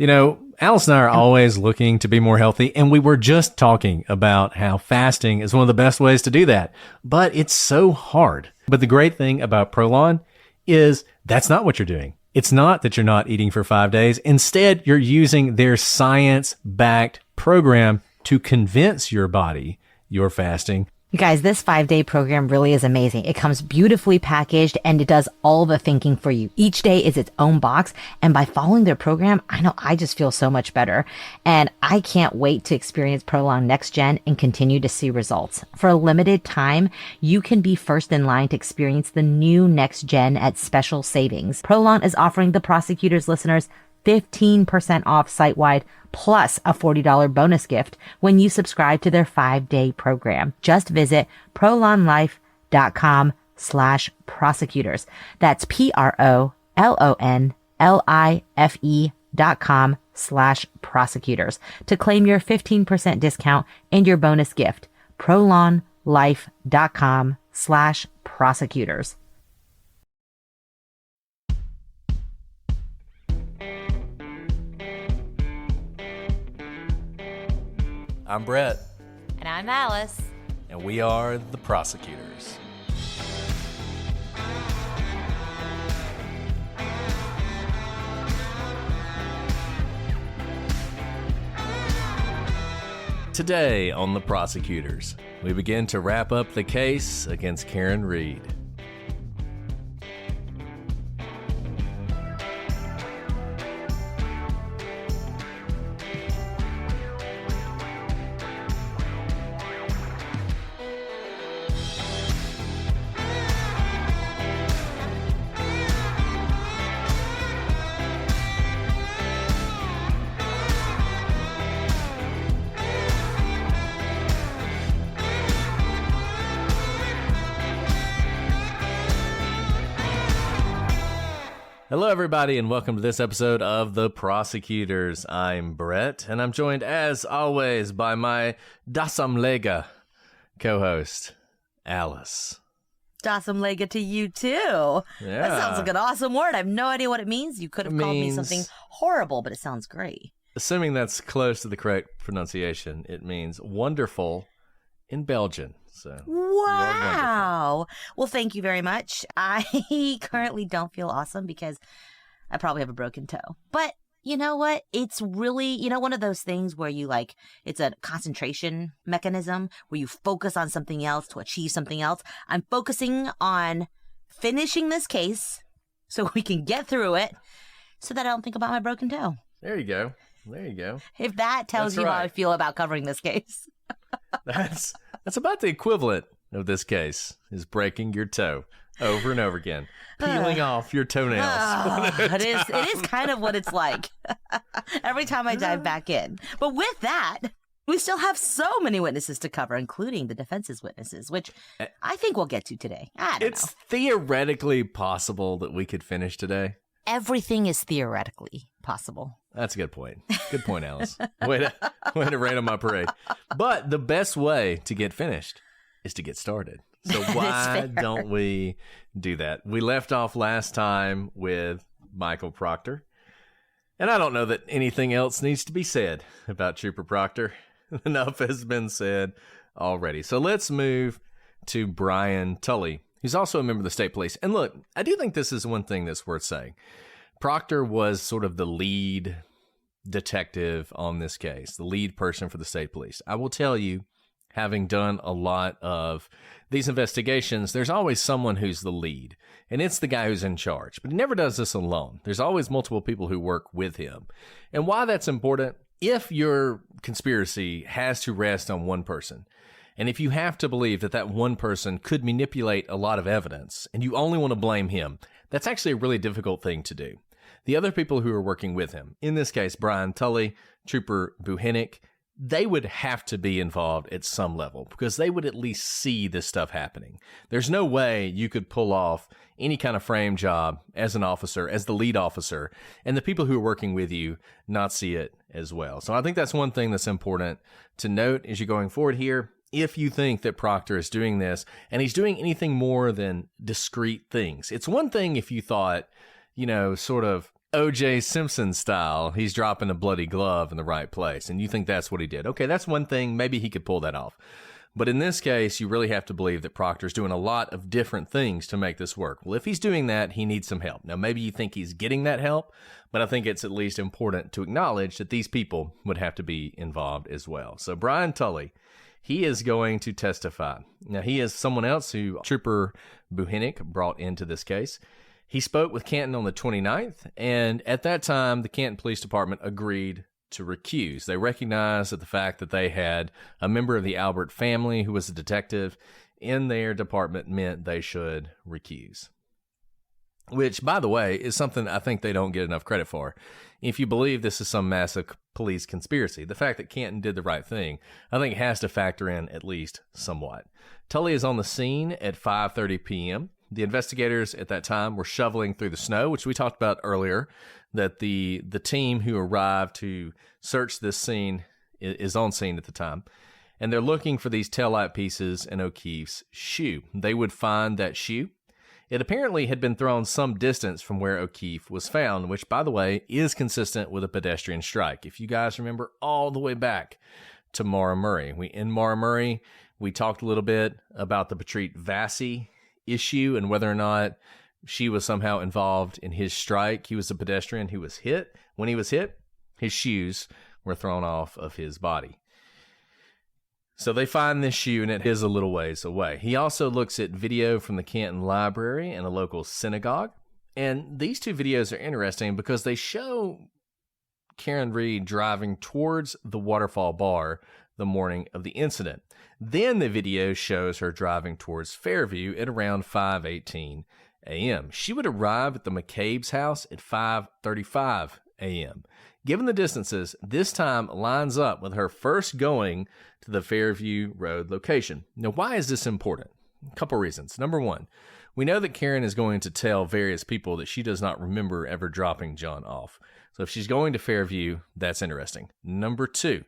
Alice and I are always looking to be more healthy, and we were just talking about how fasting is one of the best ways to do that, but it's so hard. But the great thing about Prolon is that's not what you're doing. It's not that you're not eating for 5 days. Instead, you're using their science-backed program to convince your body you're fasting. You guys, this 5-day program really is amazing. It comes beautifully packaged and it does all the thinking for you. Each day is its own box. And by following their program, I know I just feel so much better. And I can't wait to experience Prolong Next Gen and continue to see results. For a limited time, you can be first in line to experience the new Next Gen at special savings. Prolong is offering the Prosecutors listeners 15% off site-wide plus a $40 bonus gift when you subscribe to their 5-day program. Just visit prolonlife.com/prosecutors. That's PROLONLIFE.com/prosecutors to claim your 15% discount and your bonus gift. prolonlife.com/prosecutors. I'm Brett. And I'm Alice. And we are the Prosecutors. Today on the Prosecutors, we begin to wrap up the case against Karen Reed. Hello, everybody, and welcome to this episode of The Prosecutors. I'm Brett, and I'm joined, as always, by my Dasamlega co-host, Alice. Dasamlega to you, too. Yeah. That sounds like an awesome word. I have no idea what it means. You could have called me something horrible, but it sounds great. Assuming that's close to the correct pronunciation, it means wonderful in Belgian. So, wow. Well, thank you very much. I currently don't feel awesome because I probably have a broken toe. But you know what? It's really, one of those things where you it's a concentration mechanism where you focus on something else to achieve something else. I'm focusing on finishing this case so we can get through it so that I don't think about my broken toe. There you go. There you go. If that tells you how I feel about covering this case. That's about the equivalent of this case, is breaking your toe over and over again, peeling off your toenails. It is kind of what it's like every time I dive back in. But with that, we still have so many witnesses to cover, including the defense's witnesses, which I think we'll get to today. I don't know. It's theoretically possible that we could finish today. Everything is theoretically possible. That's a good point. Good point, Alice. Way to rain on my parade. But the best way to get finished is to get started. So why don't we do that? We left off last time with Michael Proctor. And I don't know that anything else needs to be said about Trooper Proctor. Enough has been said already. So let's move to Brian Tully, who's also a member of the state police. And look, I do think this is one thing that's worth saying. Proctor was sort of the lead detective on this case, the lead person for the state police. I will tell you, having done a lot of these investigations, there's always someone who's the lead, and it's the guy who's in charge. But he never does this alone. There's always multiple people who work with him. And why that's important, if your conspiracy has to rest on one person, and if you have to believe that that one person could manipulate a lot of evidence, and you only want to blame him, that's actually a really difficult thing to do. The other people who are working with him, in this case, Brian Tully, Trooper Buhenick, they would have to be involved at some level because they would at least see this stuff happening. There's no way you could pull off any kind of frame job as an officer, as the lead officer, and the people who are working with you not see it as well. So I think that's one thing that's important to note as you're going forward here. If you think that Proctor is doing this and he's doing anything more than discrete things, it's one thing if you thought, sort of O.J. Simpson style, he's dropping a bloody glove in the right place, and you think that's what he did. Okay, that's one thing. Maybe he could pull that off. But in this case, you really have to believe that Proctor's doing a lot of different things to make this work. Well, if he's doing that, he needs some help. Now, maybe you think he's getting that help, but I think it's at least important to acknowledge that these people would have to be involved as well. So Brian Tully, he is going to testify. Now, he is someone else who Trooper Buhinick brought into this case. He spoke with Canton on the 29th, and at that time, the Canton Police Department agreed to recuse. They recognized that the fact that they had a member of the Albert family who was a detective in their department meant they should recuse. Which, by the way, is something I think they don't get enough credit for. If you believe this is some massive police conspiracy, the fact that Canton did the right thing, I think has to factor in at least somewhat. Tully is on the scene at 5:30 p.m. The investigators at that time were shoveling through the snow, which we talked about earlier, that the team who arrived to search this scene is on scene at the time. And they're looking for these taillight pieces in O'Keefe's shoe. They would find that shoe. It apparently had been thrown some distance from where O'Keefe was found, which, by the way, is consistent with a pedestrian strike. If you guys remember all the way back to Maura Murray. In Maura Murray, we talked a little bit about the Patrice Vassy issue and whether or not she was somehow involved in his strike. He was a pedestrian who was hit. When he was hit, his shoes were thrown off of his body. So they find this shoe, and it is a little ways away. He also looks at video from the Canton Library and a local synagogue. And these two videos are interesting because they show Karen Reed driving towards the Waterfall Bar the morning of the incident. Then the video shows her driving towards Fairview at around 5:18 a.m. She would arrive at the McCabe's house at 5:35 a.m. Given the distances, this time lines up with her first going to the Fairview Road location. Now, why is this important? A couple reasons. Number one, we know that Karen is going to tell various people that she does not remember ever dropping John off. So if she's going to Fairview, that's interesting. Number two,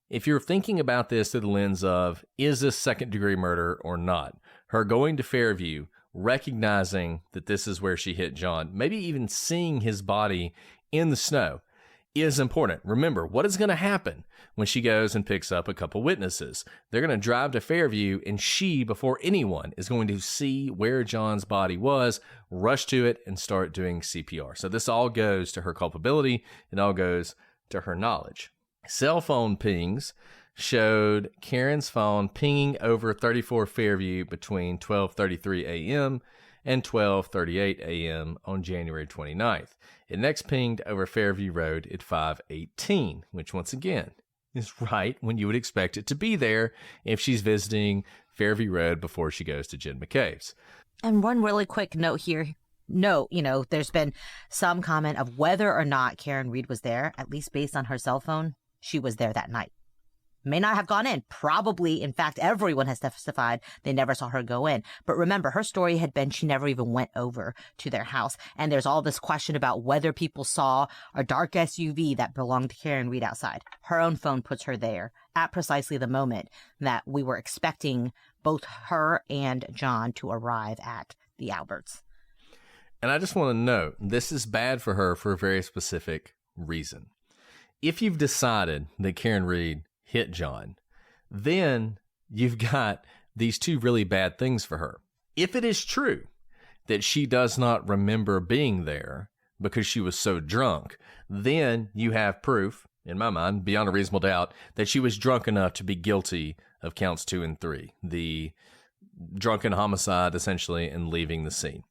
if you're thinking about this through the lens of, is this second-degree murder or not? Her going to Fairview, recognizing that this is where she hit John, maybe even seeing his body in the snow, is important. Remember, what is going to happen when she goes and picks up a couple witnesses? They're going to drive to Fairview, and she, before anyone, is going to see where John's body was, rush to it, and start doing CPR. So this all goes to her culpability. It all goes to her knowledge. Cell phone pings showed Karen's phone pinging over 34 Fairview between 12:33 a.m. and 12:38 a.m. on January 29th. It next pinged over Fairview Road at 5:18, which once again is right when you would expect it to be there if she's visiting Fairview Road before she goes to Jen McCabe's. And one really quick note here. There's been some comment of whether or not Karen Reed was there, at least based on her cell phone. She was there that night. May not have gone in. Probably, in fact, everyone has testified they never saw her go in. But remember, her story had been she never even went over to their house. And there's all this question about whether people saw a dark SUV that belonged to Karen Reed outside. Her own phone puts her there at precisely the moment that we were expecting both her and John to arrive at the Alberts. And I just want to note, this is bad for her for a very specific reason. If you've decided that Karen Reed hit John, then you've got these two really bad things for her. If it is true that she does not remember being there because she was so drunk, then you have proof, in my mind, beyond a reasonable doubt, that she was drunk enough to be guilty of counts 2 and 3, the drunken homicide, essentially, and leaving the scene.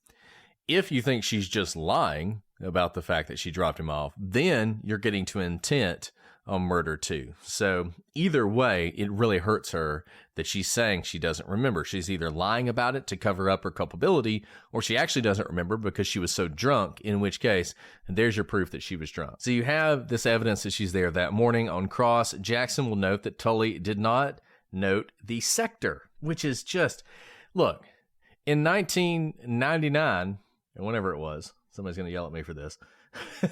If you think she's just lying about the fact that she dropped him off, then you're getting to intent on murder too. So either way, it really hurts her that she's saying she doesn't remember. She's either lying about it to cover up her culpability, or she actually doesn't remember because she was so drunk, in which case, there's your proof that she was drunk. So you have this evidence that she's there that morning. On cross, Jackson will note that Tully did not note the sector, which is just, look, in 1999, or whenever it was, somebody's going to yell at me for this,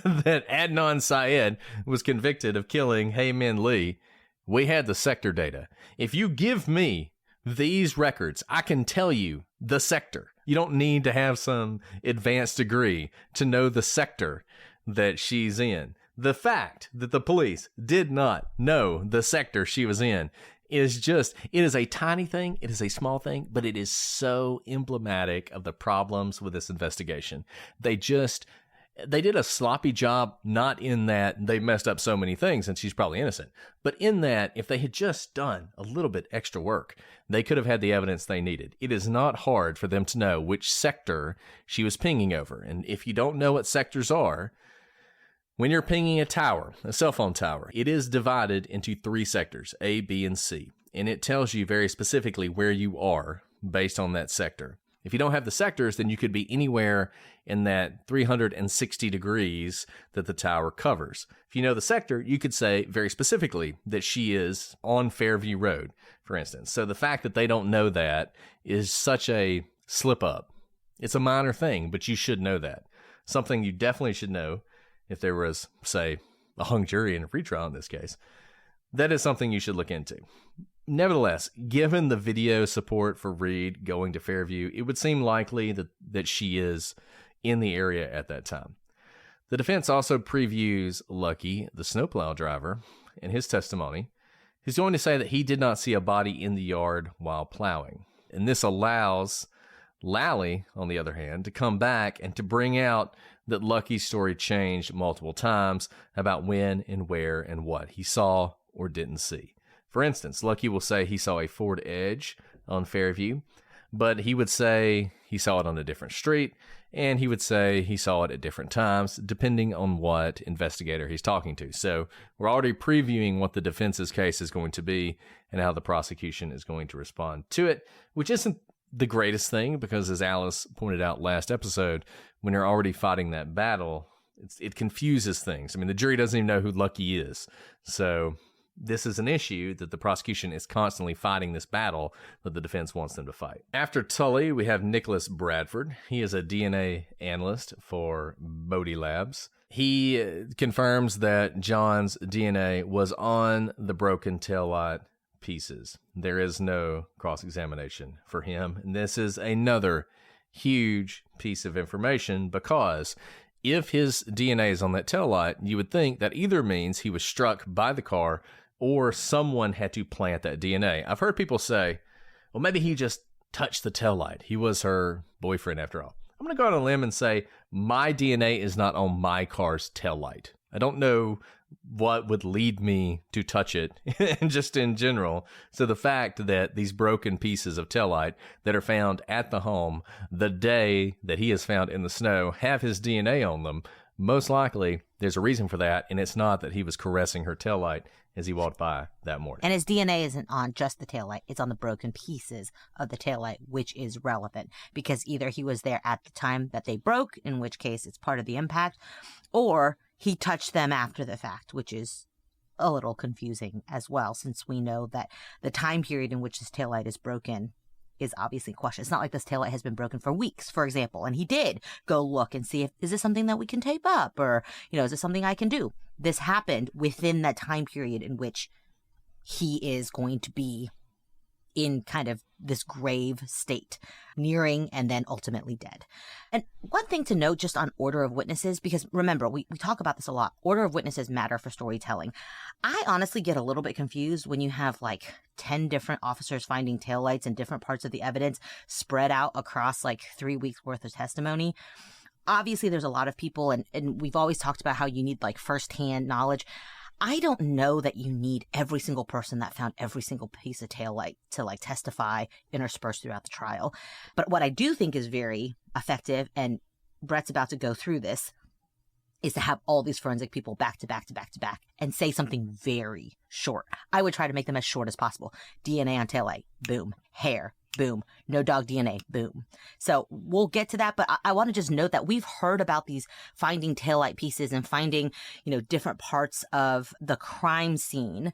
that Adnan Syed was convicted of killing Hae Min Lee, we had the sector data. If you give me these records, I can tell you the sector. You don't need to have some advanced degree to know the sector that she's in. The fact that the police did not know the sector she was in is just, it is a tiny thing, it is a small thing, but it is so emblematic of the problems with this investigation. They did a sloppy job, not in that they messed up so many things and she's probably innocent, but in that if they had just done a little bit extra work, they could have had the evidence they needed. It is not hard for them to know which sector she was pinging over. And if you don't know what sectors are, when you're pinging a tower, a cell phone tower, it is divided into 3 sectors, A, B, and C. And it tells you very specifically where you are based on that sector. If you don't have the sectors, then you could be anywhere in that 360 degrees that the tower covers. If you know the sector, you could say very specifically that she is on Fairview Road, for instance. So the fact that they don't know that is such a slip up. It's a minor thing, but you should know that. Something you definitely should know if there was, say, a hung jury in a retrial in this case. That is something you should look into. Nevertheless, given the video support for Reed going to Fairview, it would seem likely that she is in the area at that time. The defense also previews Lucky, the snowplow driver, in his testimony. He's going to say that he did not see a body in the yard while plowing. And this allows Lally, on the other hand, to come back and to bring out that Lucky's story changed multiple times about when and where and what he saw or didn't see. For instance, Lucky will say he saw a Ford Edge on Fairview, but he would say he saw it on a different street, and he would say he saw it at different times, depending on what investigator he's talking to. So we're already previewing what the defense's case is going to be and how the prosecution is going to respond to it, which isn't the greatest thing because, as Alice pointed out last episode, when you're already fighting that battle, it confuses things. I mean, the jury doesn't even know who Lucky is. So this is an issue that the prosecution is constantly fighting, this battle that the defense wants them to fight. After Tully, we have Nicholas Bradford. He is a DNA analyst for Bodie Labs. He confirms that John's DNA was on the broken taillight pieces. There is no cross-examination for him. And this is another huge piece of information because if his DNA is on that taillight, you would think that either means he was struck by the car or someone had to plant that DNA. I've heard people say, well, maybe he just touched the taillight. He was her boyfriend after all. I'm going to go on a limb and say my DNA is not on my car's taillight. I don't know what would lead me to touch it just in general. So the fact that these broken pieces of taillight that are found at the home the day that he is found in the snow have his DNA on them, most likely there's a reason for that, and it's not that he was caressing her taillight as he walked by that morning. And his DNA isn't on just the taillight. It's on the broken pieces of the taillight, which is relevant because either he was there at the time that they broke, in which case it's part of the impact, or he touched them after the fact, which is a little confusing as well, since we know that the time period in which this taillight is broken is obviously questioned. It's not like this taillight has been broken for weeks, for example, and he did go look and see if, is this something that we can tape up, or, is this something I can do? This happened within that time period in which he is going to be in kind of this grave state, nearing and then ultimately dead. And one thing to note just on order of witnesses, because remember, we talk about this a lot. Order of witnesses matter for storytelling. I honestly get a little bit confused when you have like 10 different officers finding taillights and different parts of the evidence spread out across like 3 weeks worth of testimony. Obviously, there's a lot of people, and we've always talked about how you need like firsthand knowledge. I don't know that you need every single person that found every single piece of taillight to like testify interspersed throughout the trial. But what I do think is very effective, and Brett's about to go through this, is to have all these forensic people back to back to back to back and say something very short. I would try to make them as short as possible. DNA on taillight, boom. Hair, boom. No dog DNA, boom. So we'll get to that, but I want to just note that we've heard about these finding taillight pieces and finding, different parts of the crime scene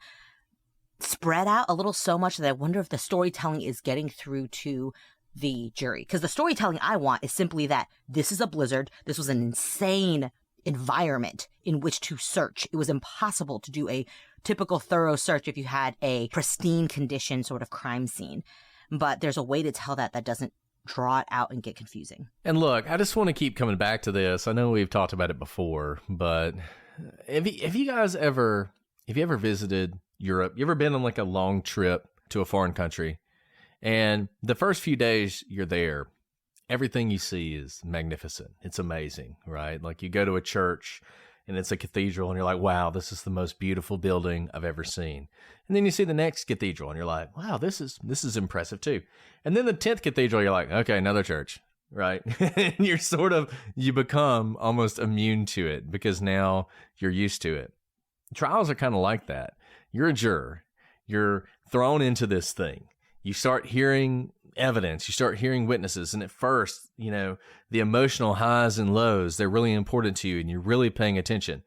spread out a little so much that I wonder if the storytelling is getting through to the jury. Because the storytelling I want is simply that this is a blizzard. This was an insane environment in which to search. It was impossible to do a typical thorough search if you had a pristine condition sort of crime scene. But there's a way to tell that doesn't draw it out and get confusing. And look, I just want to keep coming back to this. I know we've talked about it before, but if you ever visited Europe, you ever been on like a long trip to a foreign country, and the first few days you're there, everything you see is magnificent. It's amazing, right? Like you go to a church and it's a cathedral and you're like, wow, this is the most beautiful building I've ever seen. And then you see the next cathedral and you're like, wow, this is impressive too. And then the 10th cathedral, you're like, okay, another church, right? And you become almost immune to it because now you're used to it. Trials are kind of like that. You're a juror. You're thrown into this thing. You start hearing evidence, you start hearing witnesses, and at first, the emotional highs and lows, they're really important to you and you're really paying attention.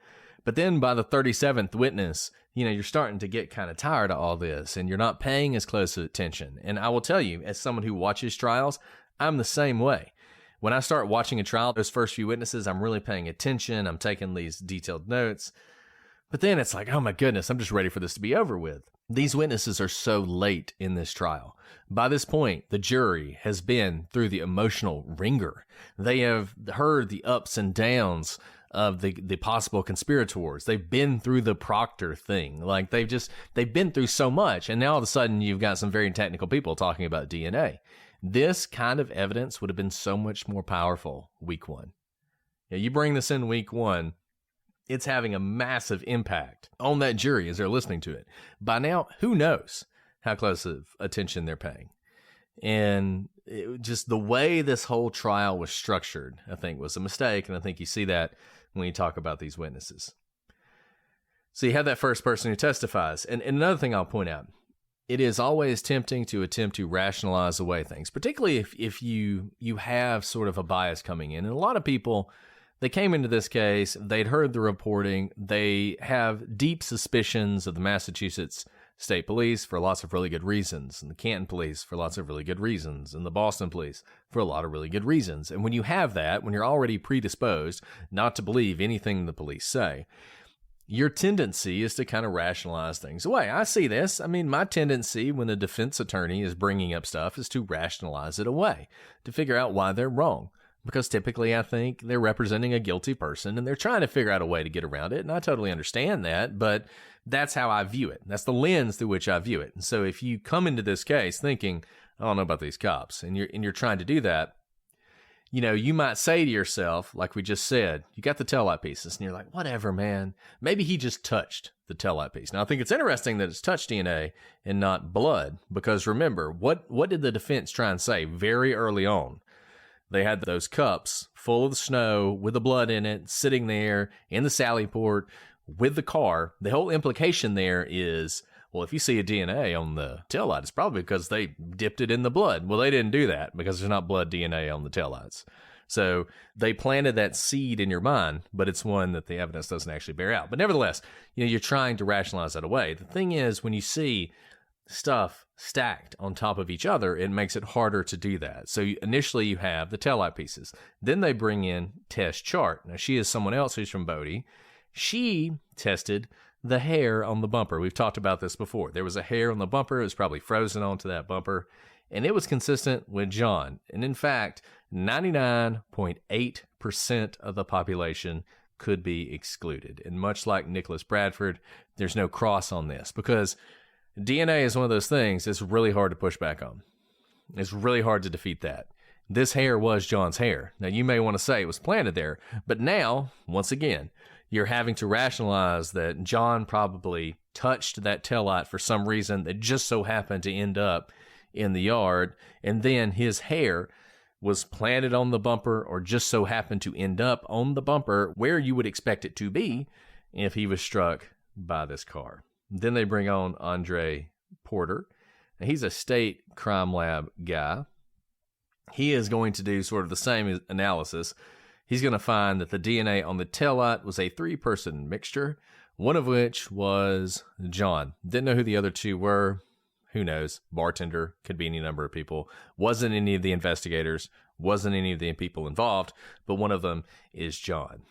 But then by the 37th witness, you're starting to get kind of tired of all this and you're not paying as close attention. And I will tell you, as someone who watches trials, I'm the same way. When I start watching a trial, those first few witnesses, I'm really paying attention. I'm taking these detailed notes. But then it's like, oh my goodness, I'm just ready for this to be over with. These witnesses are so late in this trial. By this point, the jury has been through the emotional ringer. They have heard the ups and downs of the possible conspirators. They've been through the Proctor thing. Like they've been through so much. And now all of a sudden you've got some very technical people talking about DNA. This kind of evidence would have been so much more powerful week one. You bring this in week one, it's having a massive impact on that jury as they're listening to it. By now, who knows how close of attention they're paying? And just the way this whole trial was structured, I think, was a mistake. And I think you see that when you talk about these witnesses. So you have that first person who testifies. And another thing I'll point out, it is always tempting to attempt to rationalize away things, particularly if you have sort of a bias coming in. And a lot of people, they came into this case, they'd heard the reporting, they have deep suspicions of the Massachusetts State Police for lots of really good reasons, and the Canton Police for lots of really good reasons, and the Boston Police for a lot of really good reasons. And when you have that, when you're already predisposed not to believe anything the police say, your tendency is to kind of rationalize things away. I see this. I mean, my tendency when a defense attorney is bringing up stuff is to rationalize it away, to figure out why they're wrong. Because typically I think they're representing a guilty person and they're trying to figure out a way to get around it. And I totally understand that, but that's how I view it. That's the lens through which I view it. And so if you come into this case thinking, I don't know about these cops, and you're trying to do that, you might say to yourself, like we just said, you got the taillight pieces and you're like, whatever, man, maybe he just touched the taillight piece. Now I think it's interesting that it's touch DNA and not blood, because remember, what did the defense try and say very early on? They had those cups full of snow with the blood in it, sitting there in the Sally port with the car. The whole implication there is, well, if you see a DNA on the taillight, it's probably because they dipped it in the blood. Well, they didn't do that because there's not blood DNA on the taillights. So they planted that seed in your mind, but it's one that the evidence doesn't actually bear out. But nevertheless, you're trying to rationalize that away. The thing is, when you see stuff stacked on top of each other, it makes it harder to do that. So initially you have the taillight pieces. Then they bring in Tess Chart. Now she is someone else who's from Bodie. She tested the hair on the bumper. We've talked about this before. There was a hair on the bumper. It was probably frozen onto that bumper. And it was consistent with John. And in fact, 99.8% of the population could be excluded. And much like Nicholas Bradford, there's no cross on this because DNA is one of those things that's really hard to push back on. It's really hard to defeat that. This hair was John's hair. Now, you may want to say it was planted there, but now, once again, you're having to rationalize that John probably touched that taillight for some reason that just so happened to end up in the yard, and then his hair was planted on the bumper or just so happened to end up on the bumper where you would expect it to be if he was struck by this car. Then they bring on Andre Porter. Now, he's a state crime lab guy. He is going to do sort of the same analysis. He's going to find that the DNA on the taillight was a 3-person mixture, one of which was John. Didn't know who the other two were. Who knows? Bartender, could be any number of people. Wasn't any of the investigators, wasn't any of the people involved, but one of them is John.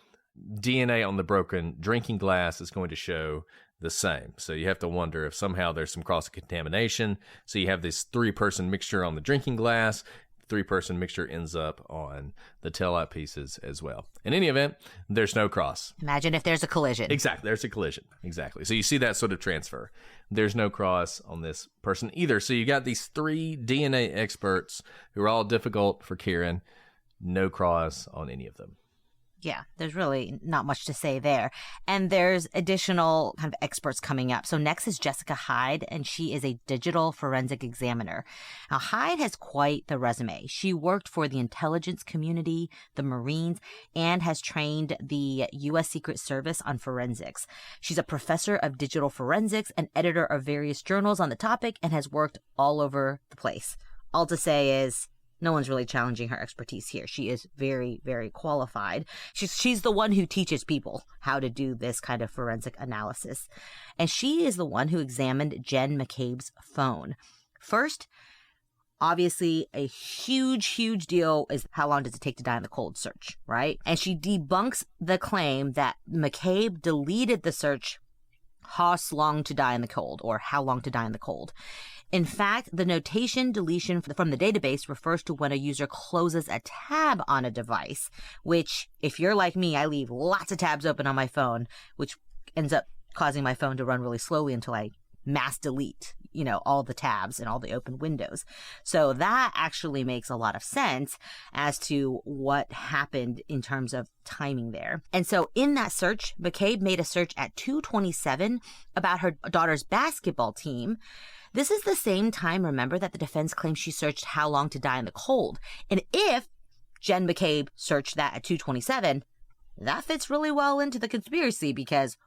DNA on the broken drinking glass is going to show the same. So you have to wonder if somehow there's some cross-contamination. So you have this 3-person mixture on the drinking glass. 3-person mixture ends up on the taillight pieces as well. In any event, there's no cross. Imagine if there's a collision. Exactly. There's a collision. Exactly. So you see that sort of transfer. There's no cross on this person either. So you got these 3 DNA experts who are all difficult for Karen. No cross on any of them. Yeah, there's really not much to say there. And there's additional kind of experts coming up. So next is Jessica Hyde, and she is a digital forensic examiner. Now, Hyde has quite the resume. She worked for the intelligence community, the Marines, and has trained the U.S. Secret Service on forensics. She's a professor of digital forensics and editor of various journals on the topic and has worked all over the place. All to say is, no one's really challenging her expertise here. She is very, very qualified. She's the one who teaches people how to do this kind of forensic analysis. And she is the one who examined Jen McCabe's phone. First, obviously, a huge deal is how long does it take to die in the cold search, right? And she debunks the claim that McCabe deleted the search how long to die in the cold, or how long to die in the cold. In fact, the notation deletion from the database refers to when a user closes a tab on a device, which, if you're like me, I leave lots of tabs open on my phone, which ends up causing my phone to run really slowly until I mass delete, all the tabs and all the open windows. So that actually makes a lot of sense as to what happened in terms of timing there. And so in that search, McCabe made a search at 2:27 about her daughter's basketball team. This is the same time, remember, that the defense claims she searched how long to die in the cold. And if Jen McCabe searched that at 2:27, that fits really well into the conspiracy, because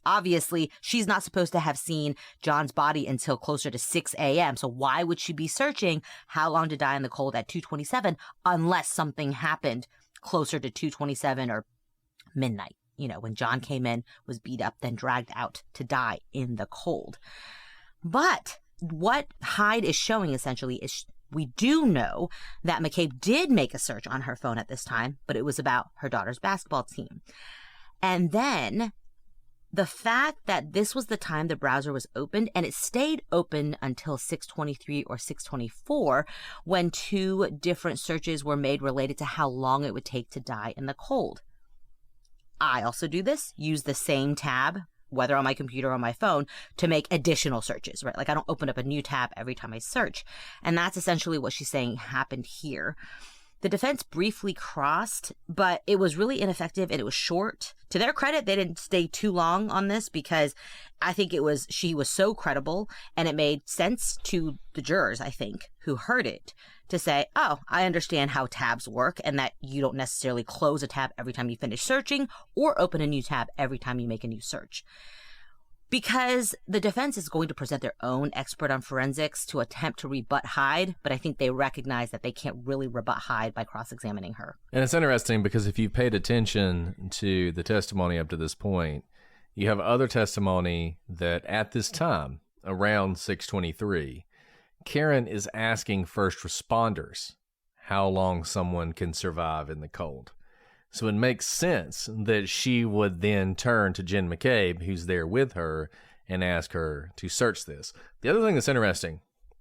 obviously she's not supposed to have seen John's body until closer to 6 a.m. So why would she be searching how long to die in the cold at 2:27 unless something happened closer to 2:27 or midnight, when John came in, was beat up, then dragged out to die in the cold. But what Hyde is showing essentially is we do know that McCabe did make a search on her phone at this time, but it was about her daughter's basketball team. And then the fact that this was the time the browser was opened, and it stayed open until 6:23 or 6:24 when 2 different searches were made related to how long it would take to die in the cold. I also do this, use the same tab, whether on my computer or on my phone, to make additional searches, right? Like I don't open up a new tab every time I search. And that's essentially what she's saying happened here. The defense briefly crossed, but it was really ineffective and it was short. To their credit, they didn't stay too long on this because I think she was so credible, and it made sense to the jurors, I think, who heard it, to say, oh, I understand how tabs work and that you don't necessarily close a tab every time you finish searching or open a new tab every time you make a new search. Because the defense is going to present their own expert on forensics to attempt to rebut Hyde, but I think they recognize that they can't really rebut Hyde by cross-examining her. And it's interesting because if you've paid attention to the testimony up to this point, you have other testimony that at this time, around 6:23, Karen is asking first responders how long someone can survive in the cold. So it makes sense that she would then turn to Jen McCabe, who's there with her, and ask her to search this. The other thing that's interesting,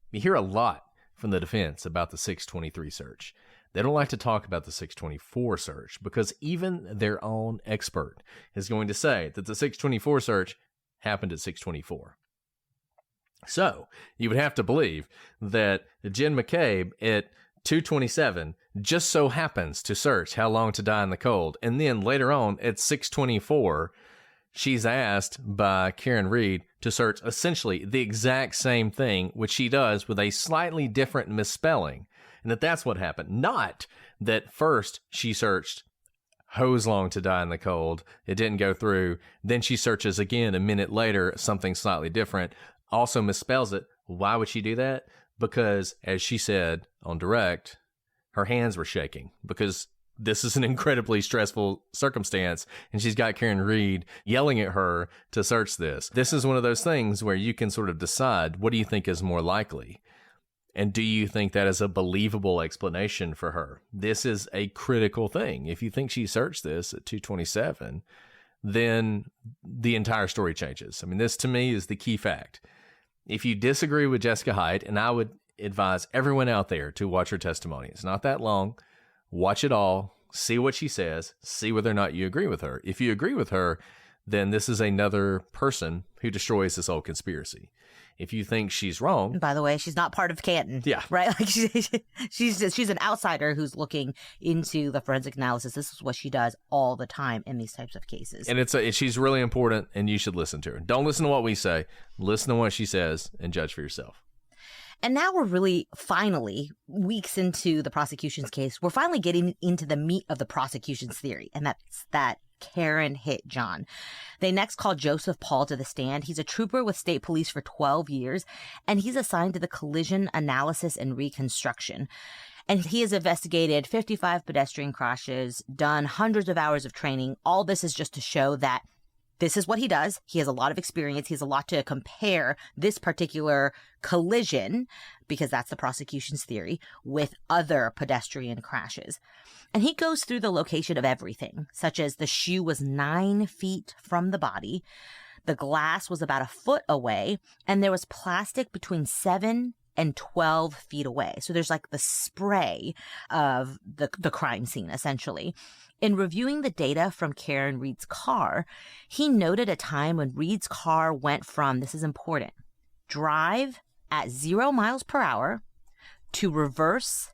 you hear a lot from the defense about the 6:23 search. They don't like to talk about the 6:24 search because even their own expert is going to say that the 6:24 search happened at 6:24. So you would have to believe that Jen McCabe at 2:27 just so happens to search how long to die in the cold. And then later on at 6:24, she's asked by Karen Reed to search essentially the exact same thing, which she does with a slightly different misspelling. And that's what happened. Not that first she searched hose long to die in the cold. It didn't go through. Then she searches again a minute later, something slightly different, also misspells it. Why would she do that? Because, as she said on direct, her hands were shaking because this is an incredibly stressful circumstance, and she's got Karen Reed yelling at her to search this. This is one of those things where you can sort of decide, what do you think is more likely? And do you think that is a believable explanation for her? This is a critical thing. If you think she searched this at 2:27, then the entire story changes. I mean, this to me is the key fact. If you disagree with Jessica Hyde, and I would advise everyone out there to watch her testimony. It's not that long. Watch it all. See what she says. See whether or not you agree with her. If you agree with her, then this is another person who destroys this whole conspiracy. If you think she's wrong... By the way, she's not part of Canton. Yeah. Right? Like she's an outsider who's looking into the forensic analysis. This is what she does all the time in these types of cases. And she's really important, and you should listen to her. Don't listen to what we say. Listen to what she says and judge for yourself. And now we're really finally, weeks into the prosecution's case, we're finally getting into the meat of the prosecution's theory, and that's that Karen hit John. They next call Joseph Paul to the stand. He's a trooper with state police for 12 years, and he's assigned to the collision analysis and reconstruction. And he has investigated 55 pedestrian crashes, done hundreds of hours of training. All this is just to show that this is what he does. He has a lot of experience. He has a lot to compare this particular collision, because that's the prosecution's theory, with other pedestrian crashes. And he goes through the location of everything, such as the shoe was 9 feet from the body, the glass was about a foot away, and there was plastic between 7 and 12 feet away. So there's like the spray of the crime scene, essentially. In reviewing the data from Karen Reed's car, he noted a time when Reed's car went from, this is important, drive at 0 miles per hour to reverse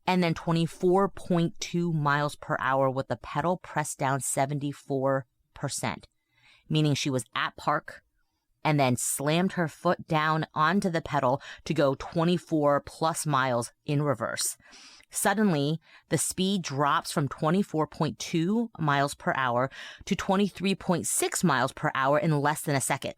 and then 24.2 miles per hour with the pedal pressed down 74%, meaning she was at park and then slammed her foot down onto the pedal to go 24 plus miles in reverse. Suddenly, the speed drops from 24.2 miles per hour to 23.6 miles per hour in less than a second.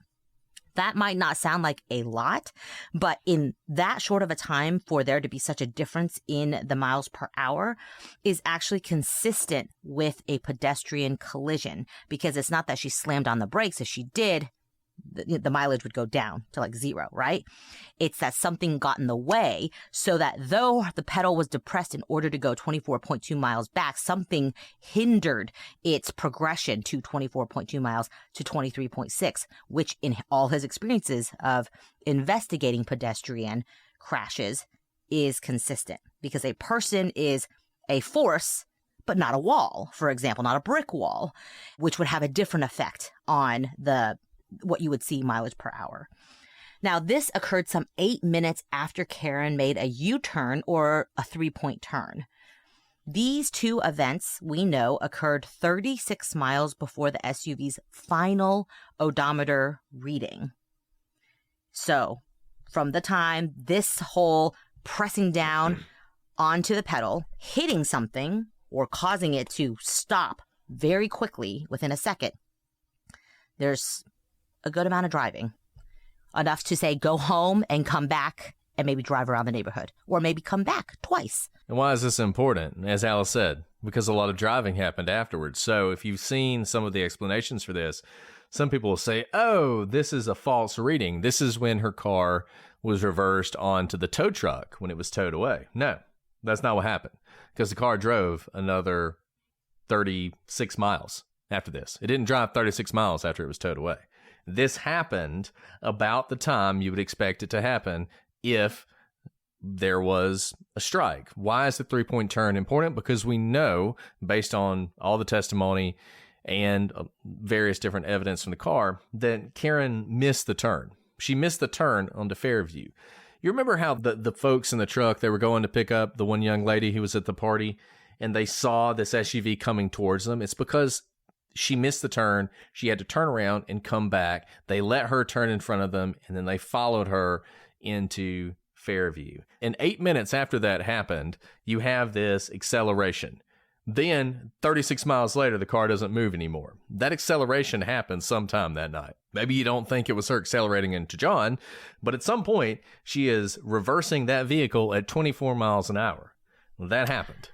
That might not sound like a lot, but in that short of a time for there to be such a difference in the miles per hour is actually consistent with a pedestrian collision, because it's not that she slammed on the brakes. If she did, the mileage would go down to like 0, right? It's that something got in the way, so that though the pedal was depressed in order to go 24.2 miles back, something hindered its progression to 24.2 miles to 23.6, which in all his experiences of investigating pedestrian crashes is consistent, because a person is a force, but not a wall, for example, not a brick wall, which would have a different effect on what you would see mileage per hour. Now, this occurred some 8 minutes after Karen made a U-turn or a 3-point turn. These two events, we know, occurred 36 miles before the SUV's final odometer reading. So, from the time this whole pressing down onto the pedal, hitting something, or causing it to stop very quickly within a second, there's a good amount of driving. Enough to say go home and come back and maybe drive around the neighborhood, or maybe come back twice. And why is this important? As Alice said, because a lot of driving happened afterwards. So if you've seen some of the explanations for this, some people will say, oh, this is a false reading. This is when her car was reversed onto the tow truck when it was towed away. No, that's not what happened, because the car drove another 36 miles after this. It didn't drive 36 miles after it was towed away. This happened about the time you would expect it to happen if there was a strike. Why is the 3-point turn important? Because we know, based on all the testimony and various different evidence from the car, that Karen missed the turn. She missed the turn onto Fairview. You remember how the folks in the truck, they were going to pick up the one young lady who was at the party, and they saw this SUV coming towards them? It's because she missed the turn. She had to turn around and come back. They let her turn in front of them, and then they followed her into Fairview. And 8 minutes after that happened, you have this acceleration. Then 36 miles later, the car doesn't move anymore. That acceleration happened sometime that night. Maybe you don't think it was her accelerating into John, but at some point, she is reversing that vehicle at 24 miles an hour. That happened.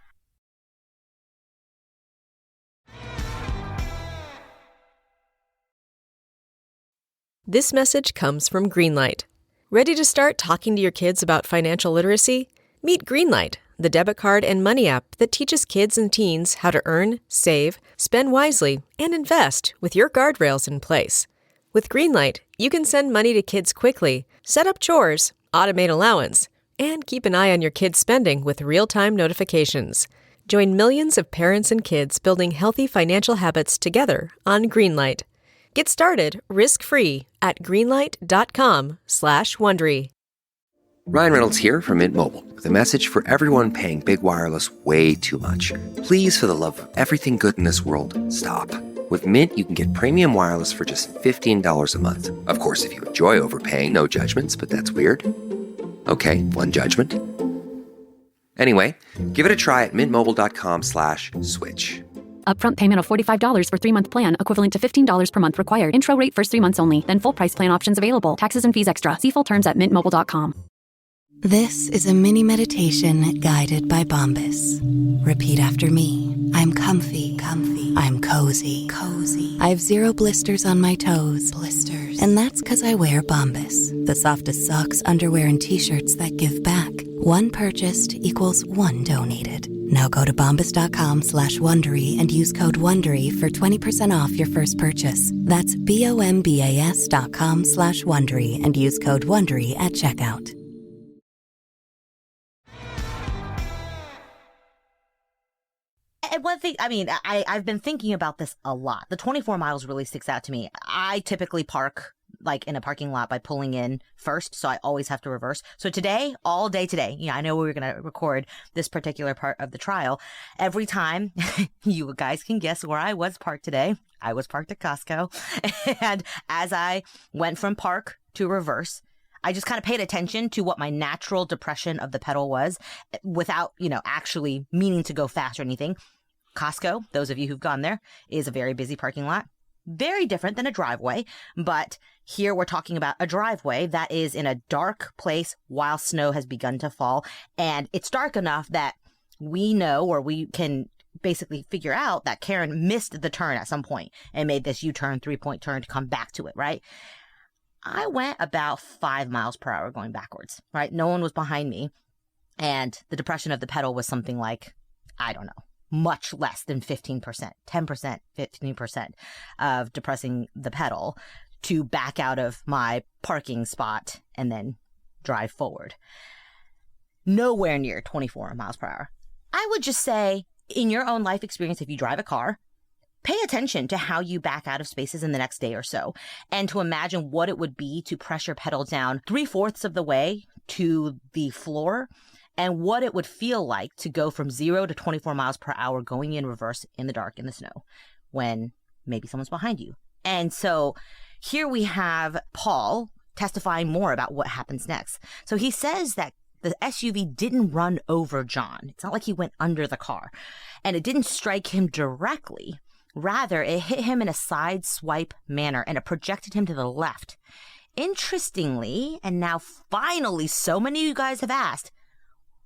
This message comes from Greenlight. Ready to start talking to your kids about financial literacy? Meet Greenlight, the debit card and money app that teaches kids and teens how to earn, save, spend wisely, and invest with your guardrails in place. With Greenlight, you can send money to kids quickly, set up chores, automate allowance, And keep an eye on your kids' spending with real-time notifications. Join millions of parents and kids building healthy financial habits together on Greenlight. Get started risk-free at greenlight.com/Wondery. Ryan Reynolds here from Mint Mobile with a message for everyone paying big wireless way too much. Please, for the love of everything good in this world, stop. With Mint, you can get premium wireless for just $15 a month. Of course, if you enjoy overpaying, no judgments, but that's weird. Okay, one judgment. Anyway, give it a try at mintmobile.com/switch. Upfront payment of $45 for 3-month plan, equivalent to $15 per month required. Intro rate first 3 months only, then full price plan options available. Taxes and fees extra. See full terms at mintmobile.com. This is a mini meditation guided by Bombas. Repeat after me. I'm comfy, comfy. I'm cozy, cozy. I have 0 blisters on my toes, blisters. And that's because I wear Bombas, the softest socks, underwear, and t-shirts that give back. One purchased equals one donated. Now go to bombas.com/Wondery and use code Wondery for 20% off your first purchase. That's BOMBAS.com/Wondery and use code Wondery at checkout. And one thing, I've been thinking about this a lot. The 24 miles really sticks out to me. I typically park like in a parking lot by pulling in first, so I always have to reverse. So today, all day today, I know we were going to record this particular part of the trial. Every time, you guys can guess where I was parked today. I was parked at Costco. And as I went from park to reverse, I just kind of paid attention to what my natural depression of the pedal was without, actually meaning to go fast or anything. Costco, those of you who've gone there, is a very busy parking lot. Very different than a driveway, but here we're talking about a driveway that is in a dark place while snow has begun to fall. And it's dark enough that we know, or we can basically figure out, that Karen missed the turn at some point and made this U-turn, 3-point turn to come back to it, right? I went about 5 miles per hour going backwards, right? No one was behind me. And the depression of the pedal was something like, I don't know, much less than 15%, 10%, 15% of depressing the pedal to back out of my parking spot and then drive forward. Nowhere near 24 miles per hour. I would just say, in your own life experience, if you drive a car, pay attention to how you back out of spaces in the next day or so, and to imagine what it would be to press your pedal down 3/4 of the way to the floor, and what it would feel like to go from 0 to 24 miles per hour going in reverse in the dark in the snow when maybe someone's behind you. And so here we have Paul testifying more about what happens next. So he says that the SUV didn't run over John. It's not like he went under the car, and it didn't strike him directly. Rather, it hit him in a side swipe manner, and it projected him to the left. Interestingly, and now finally so many of you guys have asked,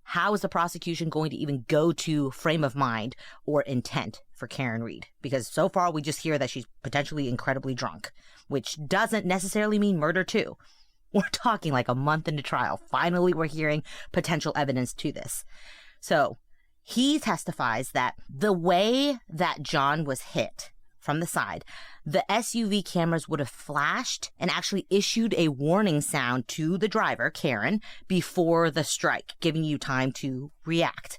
how is the prosecution going to even go to frame of mind or intent for Karen Reed? Because so far we just hear that she's potentially incredibly drunk, which doesn't necessarily mean murder too. We're talking like a month into trial. Finally, we're hearing potential evidence to this. So he testifies that the way that John was hit from the side, the SUV cameras would have flashed and actually issued a warning sound to the driver, Karen, before the strike, giving you time to react.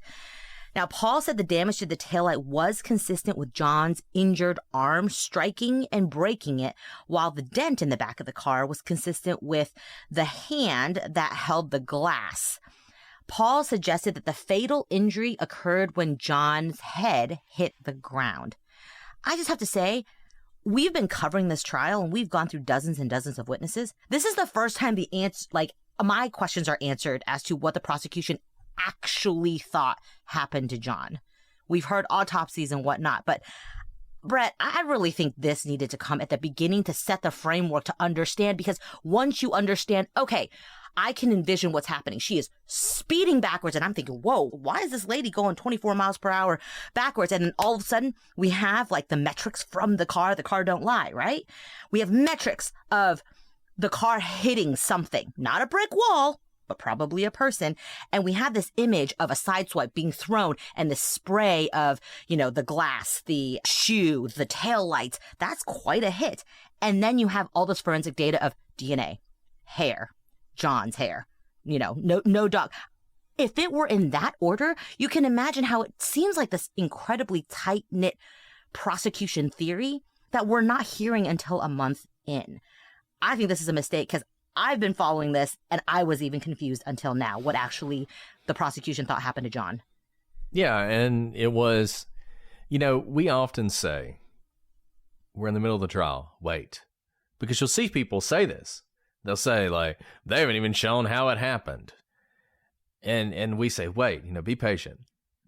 Now, Paul said the damage to the taillight was consistent with John's injured arm striking and breaking it, while the dent in the back of the car was consistent with the hand that held the glass. Paul suggested that the fatal injury occurred when John's head hit the ground. I just have to say, we've been covering this trial and we've gone through dozens and dozens of witnesses. This is the first time my questions are answered as to what the prosecution actually thought happened to John. We've heard autopsies and whatnot, but Brett, I really think this needed to come at the beginning to set the framework to understand, because once you understand, okay, I can envision what's happening. She is speeding backwards, and I'm thinking, whoa, why is this lady going 24 miles per hour backwards? And then all of a sudden, we have like the metrics from the car don't lie, right? We have metrics of the car hitting something, not a brick wall, but probably a person. And we have this image of a sideswipe being thrown and the spray of, the glass, the shoe, the taillights. That's quite a hit. And then you have all this forensic data of DNA, hair, John's hair, no dog. If it were in that order, you can imagine how it seems like this incredibly tight-knit prosecution theory that we're not hearing until a month in. I think this is a mistake because I've been following this and I was even confused until now what actually the prosecution thought happened to John. Yeah, and it was, we often say, we're in the middle of the trial, wait. Because you'll see people say this. They'll say, like, they haven't even shown how it happened. And we say, wait, be patient.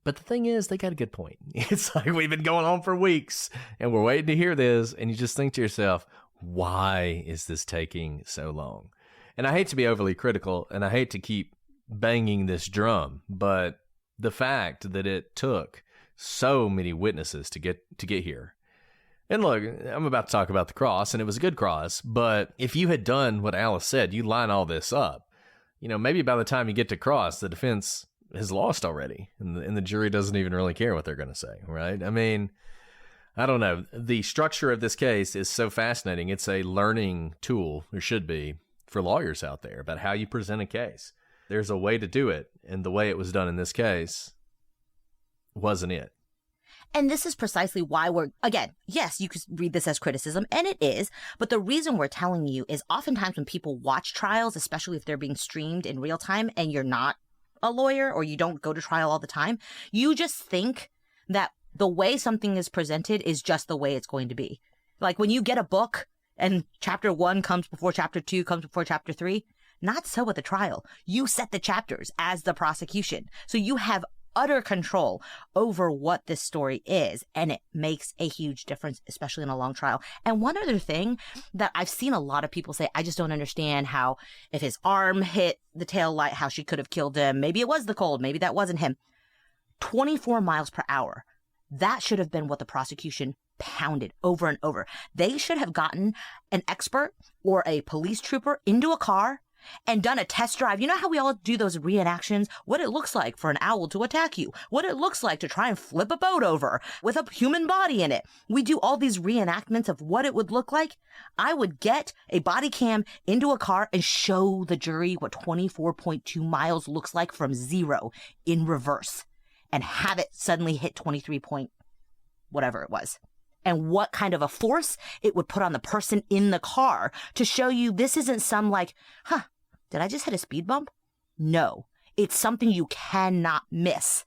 But the thing is, they got a good point. It's like we've been going on for weeks and we're waiting to hear this. And you just think to yourself, why is this taking so long? And I hate to be overly critical and I hate to keep banging this drum, but the fact that it took so many witnesses to get here. And look, I'm about to talk about the cross, and it was a good cross, but if you had done what Alice said, you line all this up, maybe by the time you get to cross, the defense has lost already, and the jury doesn't even really care what they're going to say, right? I mean, I don't know. The structure of this case is so fascinating. It's a learning tool, or should be, for lawyers out there about how you present a case. There's a way to do it, and the way it was done in this case wasn't it. And this is precisely why again, yes, you could read this as criticism, and it is, but the reason we're telling you is oftentimes when people watch trials, especially if they're being streamed in real time and you're not a lawyer or you don't go to trial all the time, you just think that the way something is presented is just the way it's going to be. Like when you get a book and chapter 1 comes before chapter 2 comes before chapter 3, not so at the trial. You set the chapters as the prosecution. So you have utter control over what this story is, and it makes a huge difference, especially in a long trial. And one other thing that I've seen a lot of people say, I just don't understand how if his arm hit the tail light, how she could have killed him. Maybe it was the cold. Maybe that wasn't him. 24 miles per hour. That should have been what the prosecution pounded over and over. They should have gotten an expert or a police trooper into a car and done a test drive. You know how we all do those reenactions? What it looks like for an owl to attack you. What it looks like to try and flip a boat over with a human body in it. We do all these reenactments of what it would look like. I would get a body cam into a car and show the jury what 24.2 miles looks like from 0 in reverse and have it suddenly hit 23 point whatever it was. And what kind of a force it would put on the person in the car to show you this isn't some like, did I just hit a speed bump? No, it's something you cannot miss.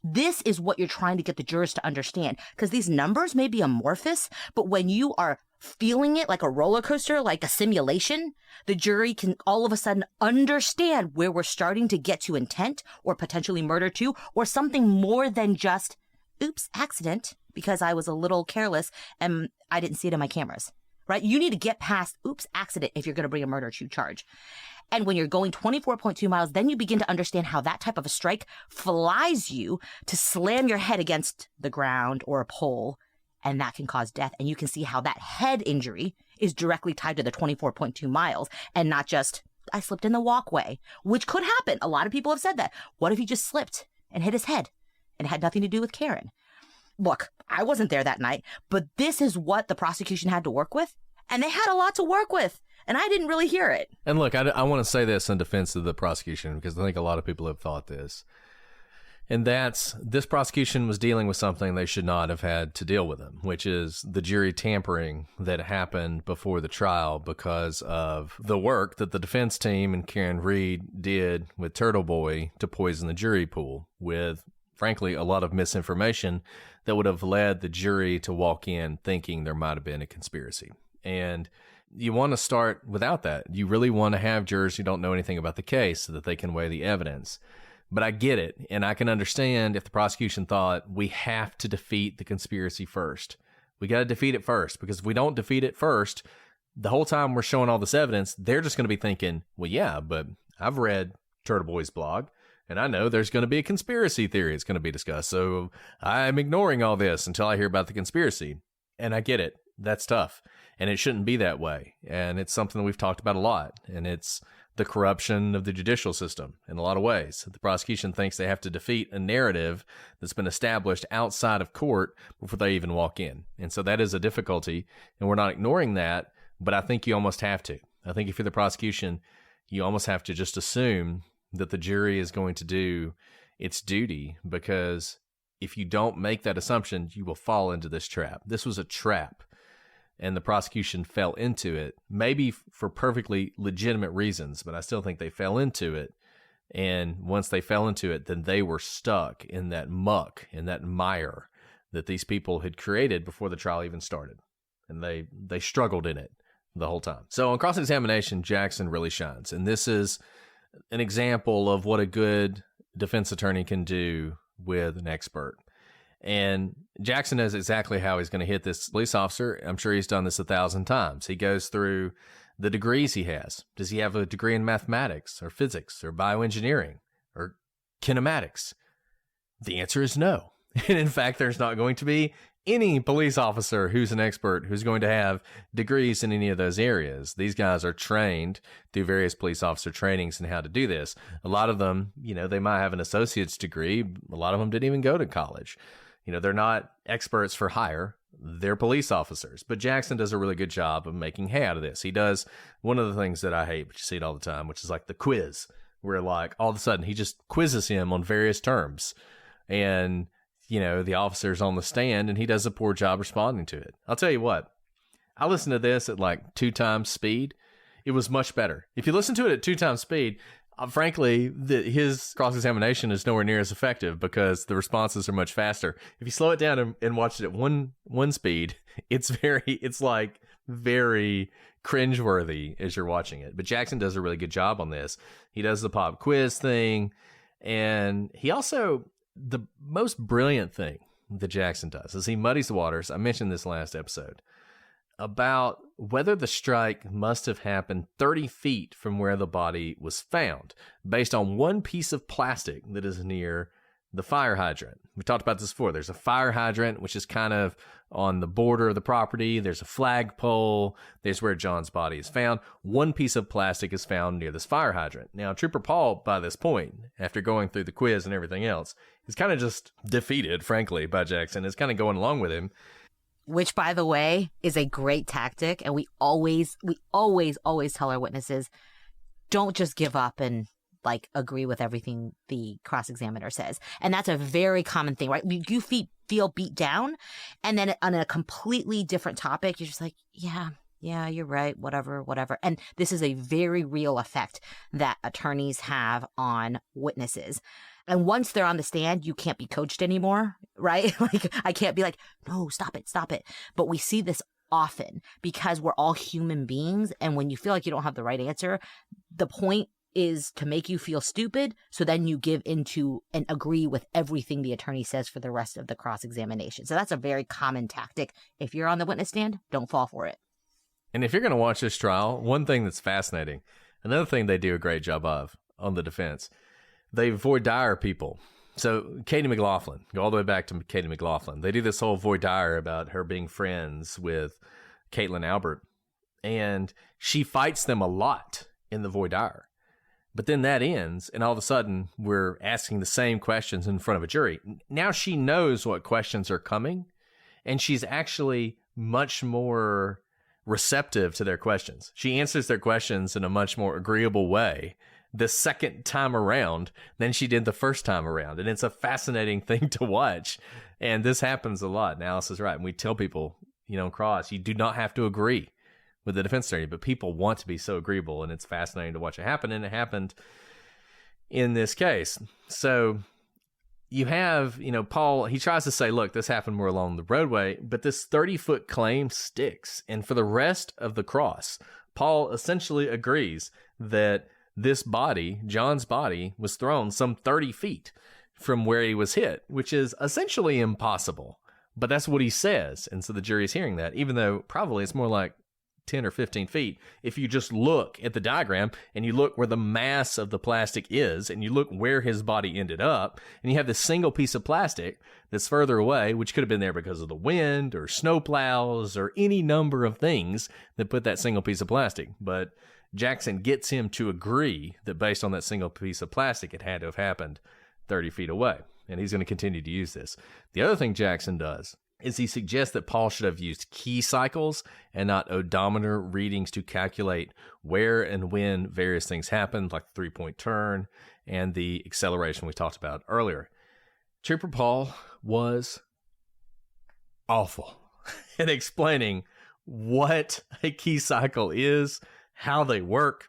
This is what you're trying to get the jurors to understand, because these numbers may be amorphous, but when you are feeling it like a roller coaster, like a simulation, the jury can all of a sudden understand where we're starting to get to intent or potentially murder too, or something more than just, oops, accident, because I was a little careless and I didn't see it in my cameras. Right? You need to get past, oops, accident if you're going to bring a murder charge. And when you're going 24.2 miles, then you begin to understand how that type of a strike flies you to slam your head against the ground or a pole, and that can cause death. And you can see how that head injury is directly tied to the 24.2 miles and not just, I slipped in the walkway, which could happen. A lot of people have said that. What if he just slipped and hit his head and had nothing to do with Karen? Look, I wasn't there that night, but this is what the prosecution had to work with, and they had a lot to work with, and I didn't really hear it. And look, I want to say this in defense of the prosecution, because I think a lot of people have thought this, and that's this prosecution was dealing with something they should not have had to deal with them, which is the jury tampering that happened before the trial because of the work that the defense team and Karen Reed did with Turtle Boy to poison the jury pool with, frankly, a lot of misinformation that would have led the jury to walk in thinking there might have been a conspiracy. And you want to start without that. You really want to have jurors who don't know anything about the case so that they can weigh the evidence. But I get it, and I can understand if the prosecution thought we have to defeat the conspiracy first. We got to defeat it first, because if we don't defeat it first, the whole time we're showing all this evidence, they're just going to be thinking, well, yeah, but I've read Turtle Boy's blog, and I know there's going to be a conspiracy theory that's going to be discussed. So I'm ignoring all this until I hear about the conspiracy. And I get it. That's tough. And it shouldn't be that way. And it's something that we've talked about a lot. And it's the corruption of the judicial system in a lot of ways. The prosecution thinks they have to defeat a narrative that's been established outside of court before they even walk in. And so that is a difficulty. And we're not ignoring that. But I think you almost have to. I think if you're the prosecution, you almost have to just assume that the jury is going to do its duty, because if you don't make that assumption, you will fall into this trap. This was a trap, and the prosecution fell into it, maybe for perfectly legitimate reasons, but I still think they fell into it. And once they fell into it, then they were stuck in that muck, in that mire that these people had created before the trial even started. And they struggled in it the whole time. So on cross-examination, Jackson really shines. And this is an example of what a good defense attorney can do with an expert. And Jackson knows exactly how he's going to hit this police officer. I'm sure he's done this 1,000 times. He goes through the degrees he has. Does he have a degree in mathematics or physics or bioengineering or kinematics? The answer is no. And in fact, there's not going to be any police officer who's an expert who's going to have degrees in any of those areas. These guys are trained through various police officer trainings in how to do this. A lot of them, they might have an associate's degree. A lot of them didn't even go to college. They're not experts for hire. They're police officers. But Jackson does a really good job of making hay out of this. He does one of the things that I hate, but you see it all the time, which is like the quiz, where like all of a sudden he just quizzes him on various terms. And, the officer's on the stand and he does a poor job responding to it. I'll tell you what, I listened to this at like 2 times speed. It was much better. If you listen to it at 2 times speed, frankly, his cross-examination is nowhere near as effective because the responses are much faster. If you slow it down and watch it at one speed, it's like very cringeworthy as you're watching it. But Jackson does a really good job on this. He does the pop quiz thing, and he also, the most brilliant thing that Jackson does is he muddies the waters. I mentioned this last episode about whether the strike must have happened 30 feet from where the body was found based on one piece of plastic that is near the fire hydrant. We talked about this before. There's a fire hydrant, which is kind of on the border of the property. There's a flagpole. There's where John's body is found. One piece of plastic is found near this fire hydrant. Now, Trooper Paul, by this point, after going through the quiz and everything else, is kind of just defeated, frankly, by Jackson. Is kind of going along with him. Which, by the way, is a great tactic. And we always tell our witnesses, don't just give up and agree with everything the cross-examiner says. And that's a very common thing, right? You feel beat down, and then on a completely different topic, you're just like, yeah, you're right, whatever. And this is a very real effect that attorneys have on witnesses. And once they're on the stand, you can't be coached anymore, right? I can't be like, no, stop it. But we see this often because we're all human beings. And when you feel like you don't have the right answer, the point is to make you feel stupid, so then you give into and agree with everything the attorney says for the rest of the cross-examination. So that's a very common tactic. If you're on the witness stand, don't fall for it. And if you're going to watch this trial, one thing that's fascinating, another thing they do a great job of on the defense, they voir dire people. So Katie McLaughlin, go all the way back to Katie McLaughlin. They do this whole voir dire about her being friends with Caitlin Albert, and she fights them a lot in the voir dire. But then that ends, and all of a sudden, we're asking the same questions in front of a jury. Now she knows what questions are coming, and she's actually much more receptive to their questions. She answers their questions in a much more agreeable way the second time around than she did the first time around. And it's a fascinating thing to watch. And this happens a lot. And Alice is right. And we tell people, cross, you do not have to agree with the defense attorney, but people want to be so agreeable, and it's fascinating to watch it happen, and it happened in this case. So you have, Paul, he tries to say, look, this happened more along the roadway, but this 30-foot claim sticks, and for the rest of the cross, Paul essentially agrees that this body, John's body, was thrown some 30 feet from where he was hit, which is essentially impossible, but that's what he says, and so the jury's hearing that, even though probably it's more like 10 or 15 feet. If you just look at the diagram and you look where the mass of the plastic is and you look where his body ended up, and you have this single piece of plastic that's further away, which could have been there because of the wind or snow plows or any number of things that put that single piece of plastic. But Jackson gets him to agree that based on that single piece of plastic, it had to have happened 30 feet away. And he's going to continue to use this. The other thing Jackson does is he suggests that Paul should have used key cycles and not odometer readings to calculate where and when various things happened, like the 3-point turn and the acceleration we talked about earlier. Trooper Paul was awful in explaining what a key cycle is, how they work,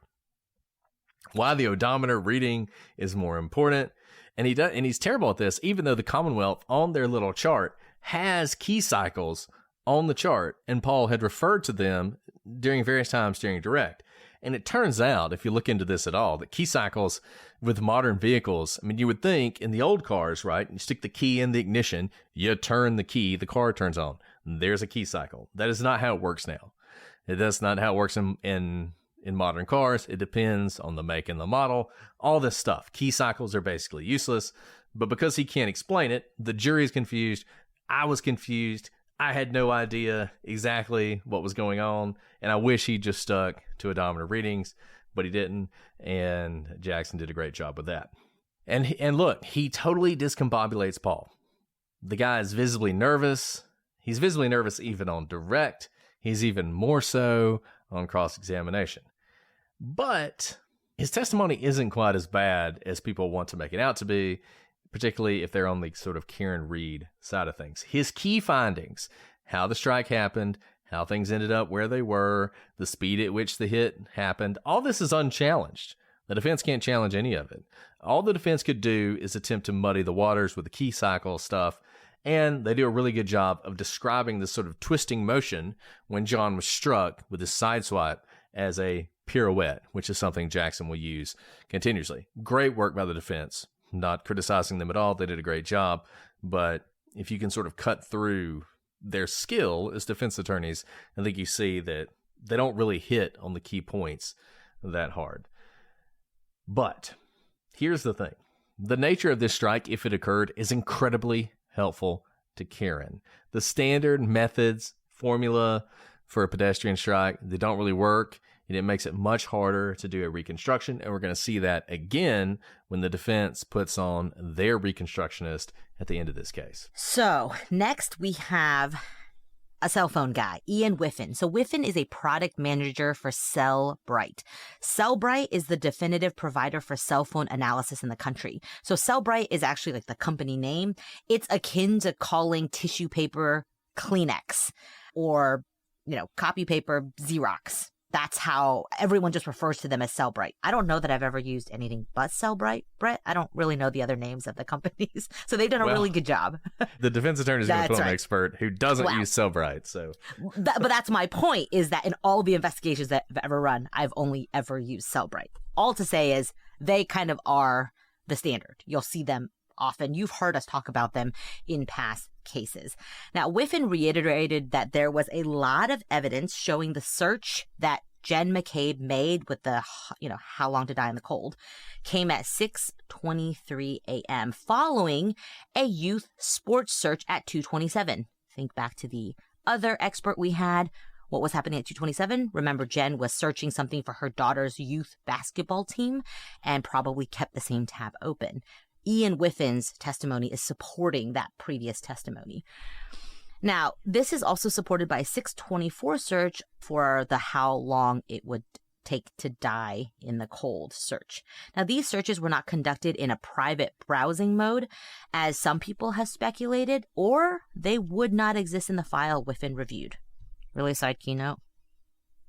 why the odometer reading is more important. And he's terrible at this, even though the Commonwealth on their little chart has key cycles on the chart, and Paul had referred to them during various times during direct. And it turns out, if you look into this at all, that key cycles with modern vehicles, I mean, you would think in the old cars, right? You stick the key in the ignition, you turn the key, the car turns on. There's a key cycle. That is not how it works now. That's not how it works in modern cars. It depends on the make and the model, all this stuff. Key cycles are basically useless, but because he can't explain it, the jury's confused. I was confused. I had no idea exactly what was going on, and I wish he just stuck to odometer readings, but he didn't, and Jackson did a great job with that. And look, he totally discombobulates Paul. The guy is visibly nervous. He's visibly nervous even on direct. He's even more so on cross-examination. But his testimony isn't quite as bad as people want to make it out to be, particularly if they're on the sort of Karen Reed side of things. His key findings, how the strike happened, how things ended up where they were, the speed at which the hit happened, all this is unchallenged. The defense can't challenge any of it. All the defense could do is attempt to muddy the waters with the key cycle stuff, and they do a really good job of describing this sort of twisting motion when John was struck with his side swipe as a pirouette, which is something Jackson will use continuously. Great work by the defense. Not criticizing them at all. They did a great job. But if you can sort of cut through their skill as defense attorneys, I think you see that they don't really hit on the key points that hard. But here's the thing. The nature of this strike, if it occurred, is incredibly helpful to Karen. The standard methods, formula for a pedestrian strike, they don't really work. And it makes it much harder to do a reconstruction. And we're going to see that again when the defense puts on their reconstructionist at the end of this case. So next we have a cell phone guy, Ian Whiffen. So Whiffen is a product manager for Cellbrite. Cellbrite is the definitive provider for cell phone analysis in the country. So Cellbrite is actually like the company name. It's akin to calling tissue paper Kleenex or, copy paper Xerox. That's how everyone just refers to them as Cellbrite. I don't know that I've ever used anything but Cellbrite, Brett. I don't really know the other names of the companies. So they've done a really good job. The defense attorney is going to put on an expert who doesn't use Cellbrite. So, but that's my point, is that in all the investigations that I've ever run, I've only ever used Cellbrite. All to say is they kind of are the standard. You'll see them often. You've heard us talk about them in past cases. Now, Whiffen reiterated that there was a lot of evidence showing the search that Jen McCabe made with the, how long to die in the cold, came at 6:23 a.m. following a youth sports search at 2:27. Think back to the other expert we had. What was happening at 2:27? Remember, Jen was searching something for her daughter's youth basketball team and probably kept the same tab open. Ian Whiffen's testimony is supporting that previous testimony. Now, this is also supported by a 6:24 search for the how long it would take to die in the cold search. Now, these searches were not conducted in a private browsing mode, as some people have speculated, or they would not exist in the file Whiffen reviewed. Really side keynote,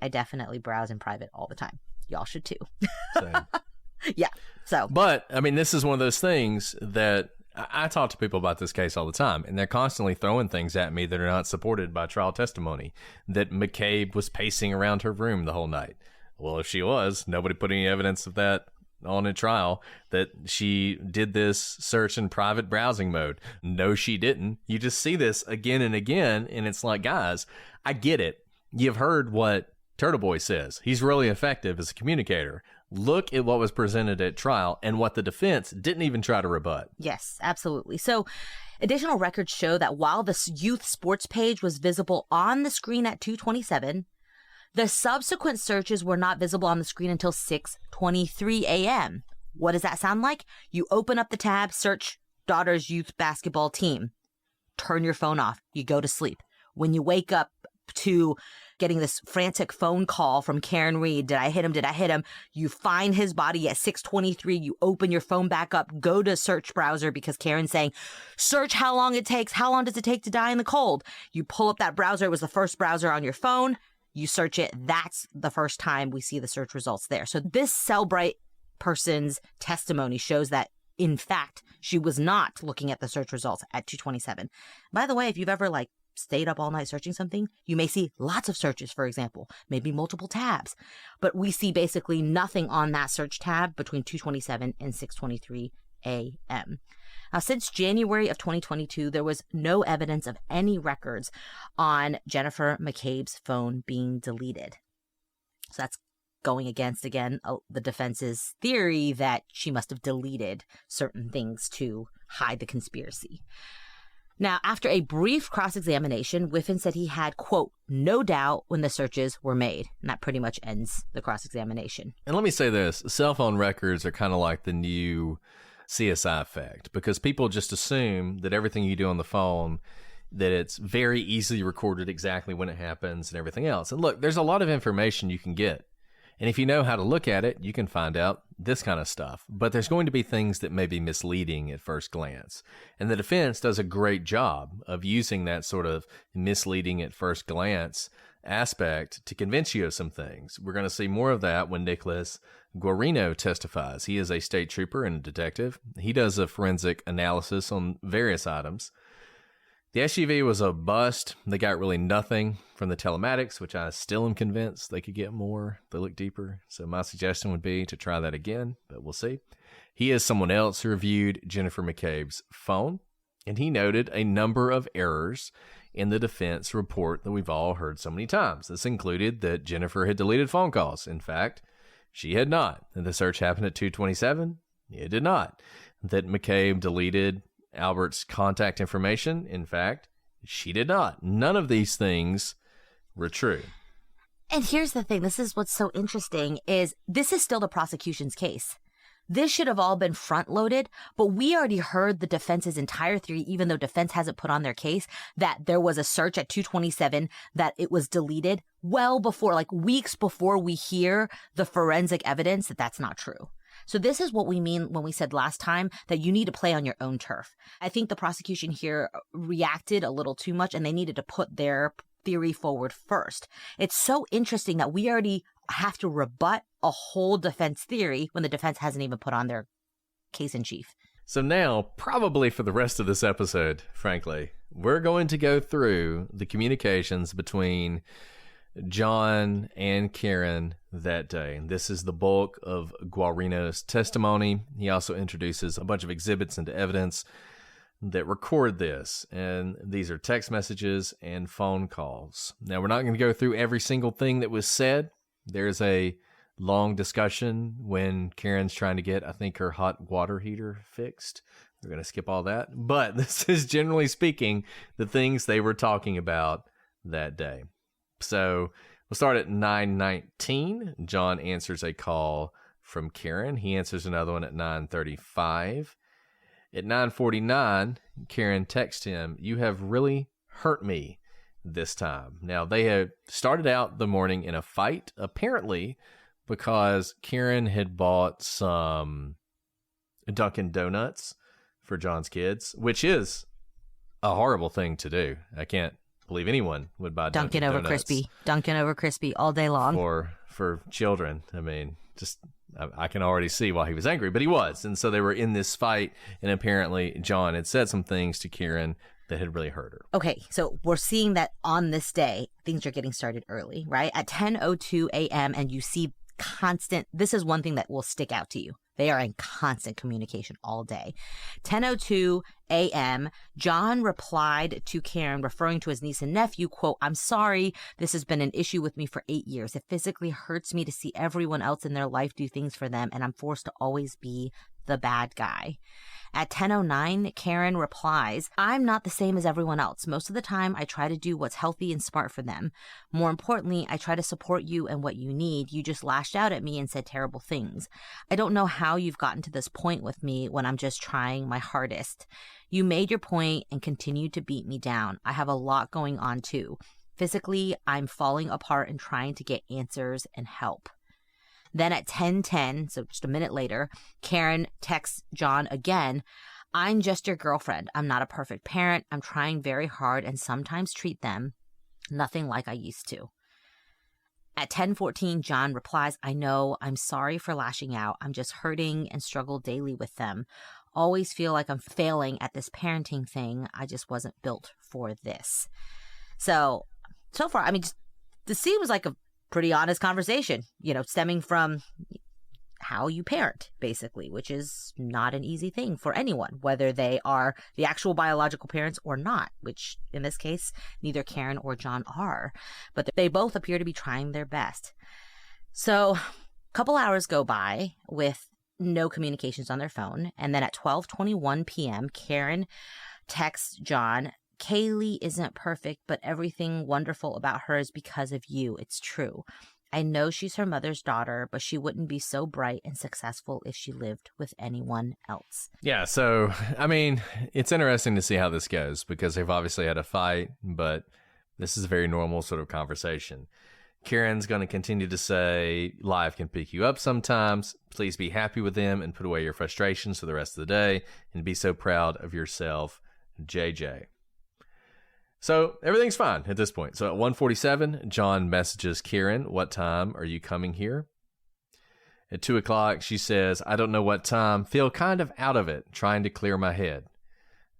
I definitely browse in private all the time. Y'all should too. Same. Yeah. So, but I mean, this is one of those things that I talk to people about this case all the time, and they're constantly throwing things at me that are not supported by trial testimony. That McCabe was pacing around her room the whole night. Well, if she was, nobody put any evidence of that on a trial, that she did this search in private browsing mode. No, she didn't. You just see this again and again, and it's like, guys, I get it. You've heard what Turtle Boy says. He's really effective as a communicator. Look at what was presented at trial and what the defense didn't even try to rebut. Yes, absolutely. So additional records show that while the youth sports page was visible on the screen at 2:27, the subsequent searches were not visible on the screen until 6:23 a.m. What does that sound like? You open up the tab, search daughter's youth basketball team. turn your phone off. You go to sleep. When you wake up to getting this frantic phone call from Karen Reed, did I hit him? Did I hit him? You find his body at 6:23. You open your phone back up, go to search browser because Karen's saying, search how long it takes. How long does it take to die in the cold? You pull up that browser. It was the first browser on your phone. You search it. That's the first time we see the search results there. So this Cellbrite person's testimony shows that, in fact, she was not looking at the search results at 2:27. By the way, if you've ever stayed up all night searching something, you may see lots of searches, for example, maybe multiple tabs. But we see basically nothing on that search tab between 2:27 and 6:23 a.m. Now, since January of 2022, there was no evidence of any records on Jennifer McCabe's phone being deleted. So that's going against, again, the defense's theory that she must have deleted certain things to hide the conspiracy. Now, after a brief cross-examination, Whiffen said he had, quote, no doubt when the searches were made. And that pretty much ends the cross-examination. And let me say this, cell phone records are kind of like the new CSI effect, because people just assume that everything you do on the phone, that it's very easily recorded exactly when it happens and everything else. And look, there's a lot of information you can get. And if you know how to look at it, you can find out this kind of stuff. But there's going to be things that may be misleading at first glance. And the defense does a great job of using that sort of misleading at first glance aspect to convince you of some things. We're going to see more of that when Nicholas Guarino testifies. He is a state trooper and a detective. He does a forensic analysis on various items. The SUV was a bust. They got really nothing from the telematics, which I still am convinced they could get more if they look deeper. So my suggestion would be to try that again, but we'll see. He is someone else who reviewed Jennifer McCabe's phone, and he noted a number of errors in the defense report that we've all heard so many times. This included that Jennifer had deleted phone calls. In fact, she had not. And the search happened at 2:27. It did not. That McCabe deleted Albert's contact information. In fact, she did not. None of these things were true. And here's the thing. This is what's so interesting is this is still the prosecution's case. This should have all been front loaded, but we already heard the defense's entire theory, even though defense hasn't put on their case, that there was a search at 2:27, that it was deleted well before, weeks before we hear the forensic evidence that that's not true. So this is what we mean when we said last time that you need to play on your own turf. I think the prosecution here reacted a little too much and they needed to put their theory forward first. It's so interesting that we already have to rebut a whole defense theory when the defense hasn't even put on their case in chief. So now, probably for the rest of this episode, frankly, we're going to go through the communications between John and Karen that day. This is the bulk of Guarino's testimony. He also introduces a bunch of exhibits into evidence that record this, and these are text messages and phone calls. Now, we're not going to go through every single thing that was said. There's a long discussion when Karen's trying to get, I think, her hot water heater fixed. We're going to skip all that. But this is, generally speaking, the things they were talking about that day. So we'll start at 9:19. John answers a call from Karen. He answers another one at 9:35. At 9:49, Karen texts him, "You have really hurt me this time." Now, they had started out the morning in a fight, apparently because Karen had bought some Dunkin' Donuts for John's kids, which is a horrible thing to do. I can't believe anyone would buy Dunkin' over Donuts crispy, Dunkin' over crispy all day long for children. I mean, just I can already see why he was angry, but he was. And so they were in this fight, and apparently John had said some things to Karen that had really hurt her. Okay, so we're seeing that on this day, things are getting started early, right? At 10:02 a.m., and you see constant, this is one thing that will stick out to you. They are in constant communication all day. 10:02 a.m., John replied to Karen, referring to his niece and nephew, quote, "I'm sorry, this has been an issue with me for 8 years. It physically hurts me to see everyone else in their life do things for them, and I'm forced to always be the bad guy." At 10:09, Karen replies, "I'm not the same as everyone else. Most of the time, I try to do what's healthy and smart for them. More importantly, I try to support you and what you need. You just lashed out at me and said terrible things. I don't know how you've gotten to this point with me when I'm just trying my hardest. You made your point and continued to beat me down. I have a lot going on too. Physically, I'm falling apart and trying to get answers and help. Then at 10:10, so just a minute later, Karen texts John again. I'm just your girlfriend. I'm not a perfect parent. I'm trying very hard and sometimes treat them nothing like I used to. At 10:14, John replies, I know, I'm sorry for lashing out. I'm just hurting and struggle daily with them. Always feel like I'm failing at this parenting thing. I just wasn't built for this. So far, I mean, this seems like a pretty honest conversation, stemming from how you parent, basically, which is not an easy thing for anyone, whether they are the actual biological parents or not, which in this case, neither Karen or John are, but they both appear to be trying their best. So a couple hours go by with no communications on their phone. And then at 12:21 p.m., Karen texts John, Kaylee isn't perfect, but everything wonderful about her is because of you. It's true. I know she's her mother's daughter, but she wouldn't be so bright and successful if she lived with anyone else. Yeah, so, I mean, it's interesting to see how this goes because they've obviously had a fight, but this is a very normal sort of conversation. Karen's going to continue to say, life can pick you up sometimes. Please be happy with them and put away your frustrations for the rest of the day and be so proud of yourself, JJ. So everything's fine at this point. So at 1:47, John messages Karen, what time are you coming here? At 2 o'clock, she says, I don't know what time, feel kind of out of it, trying to clear my head.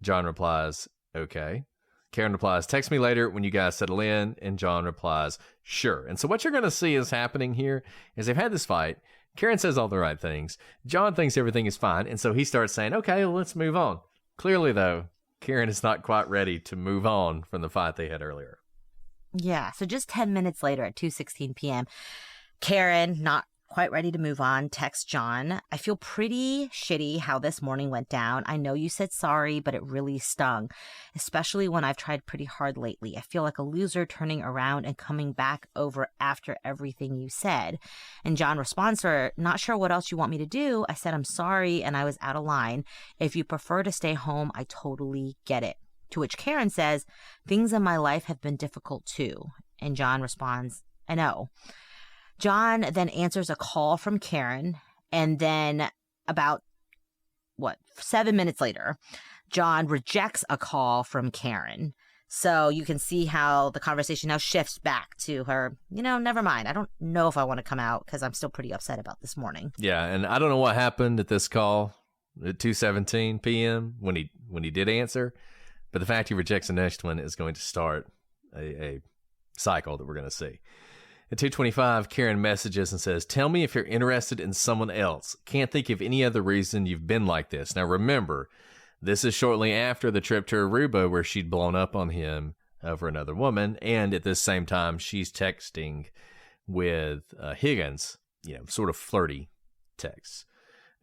John replies, okay. Karen replies, text me later when you guys settle in. And John replies, sure. And so what you're going to see is happening here is they've had this fight. Karen says all the right things. John thinks everything is fine. And so he starts saying, okay, well, let's move on. Clearly, though, Karen is not quite ready to move on from the fight they had earlier. Yeah, so just 10 minutes later at 2:16 p.m., Karen, not quite ready to move on, texts John, I feel pretty shitty how this morning went down. I know you said sorry, but it really stung, especially when I've tried pretty hard lately. I feel like a loser turning around and coming back over after everything you said. And John responds to her, not sure what else you want me to do. I said I'm sorry and I was out of line. If you prefer to stay home, I totally get it. To which Karen says, things in my life have been difficult too. And John responds, I know. John then answers a call from Karen, and then about, 7 minutes later, John rejects a call from Karen. So you can see how the conversation now shifts back to her, never mind. I don't know if I want to come out because I'm still pretty upset about this morning. Yeah, and I don't know what happened at this call at 2:17 p.m. when he did answer, but the fact he rejects the next one is going to start a cycle that we're going to see. At 2:25, Karen messages and says, tell me if you're interested in someone else. Can't think of any other reason you've been like this. Now remember, this is shortly after the trip to Aruba where she'd blown up on him over another woman. And at this same time, she's texting with Higgins, sort of flirty texts.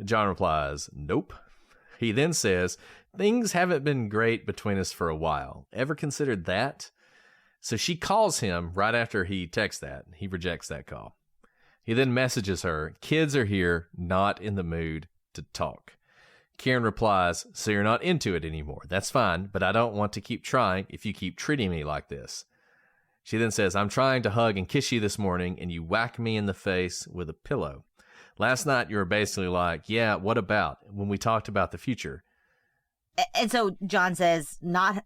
John replies, nope. He then says, things haven't been great between us for a while. Ever considered that? So she calls him right after he texts that. He rejects that call. He then messages her, kids are here, not in the mood to talk. Karen replies, so you're not into it anymore. That's fine, but I don't want to keep trying if you keep treating me like this. She then says, I'm trying to hug and kiss you this morning, and you whack me in the face with a pillow. Last night you were basically like, yeah, what about when we talked about the future? And so John says, not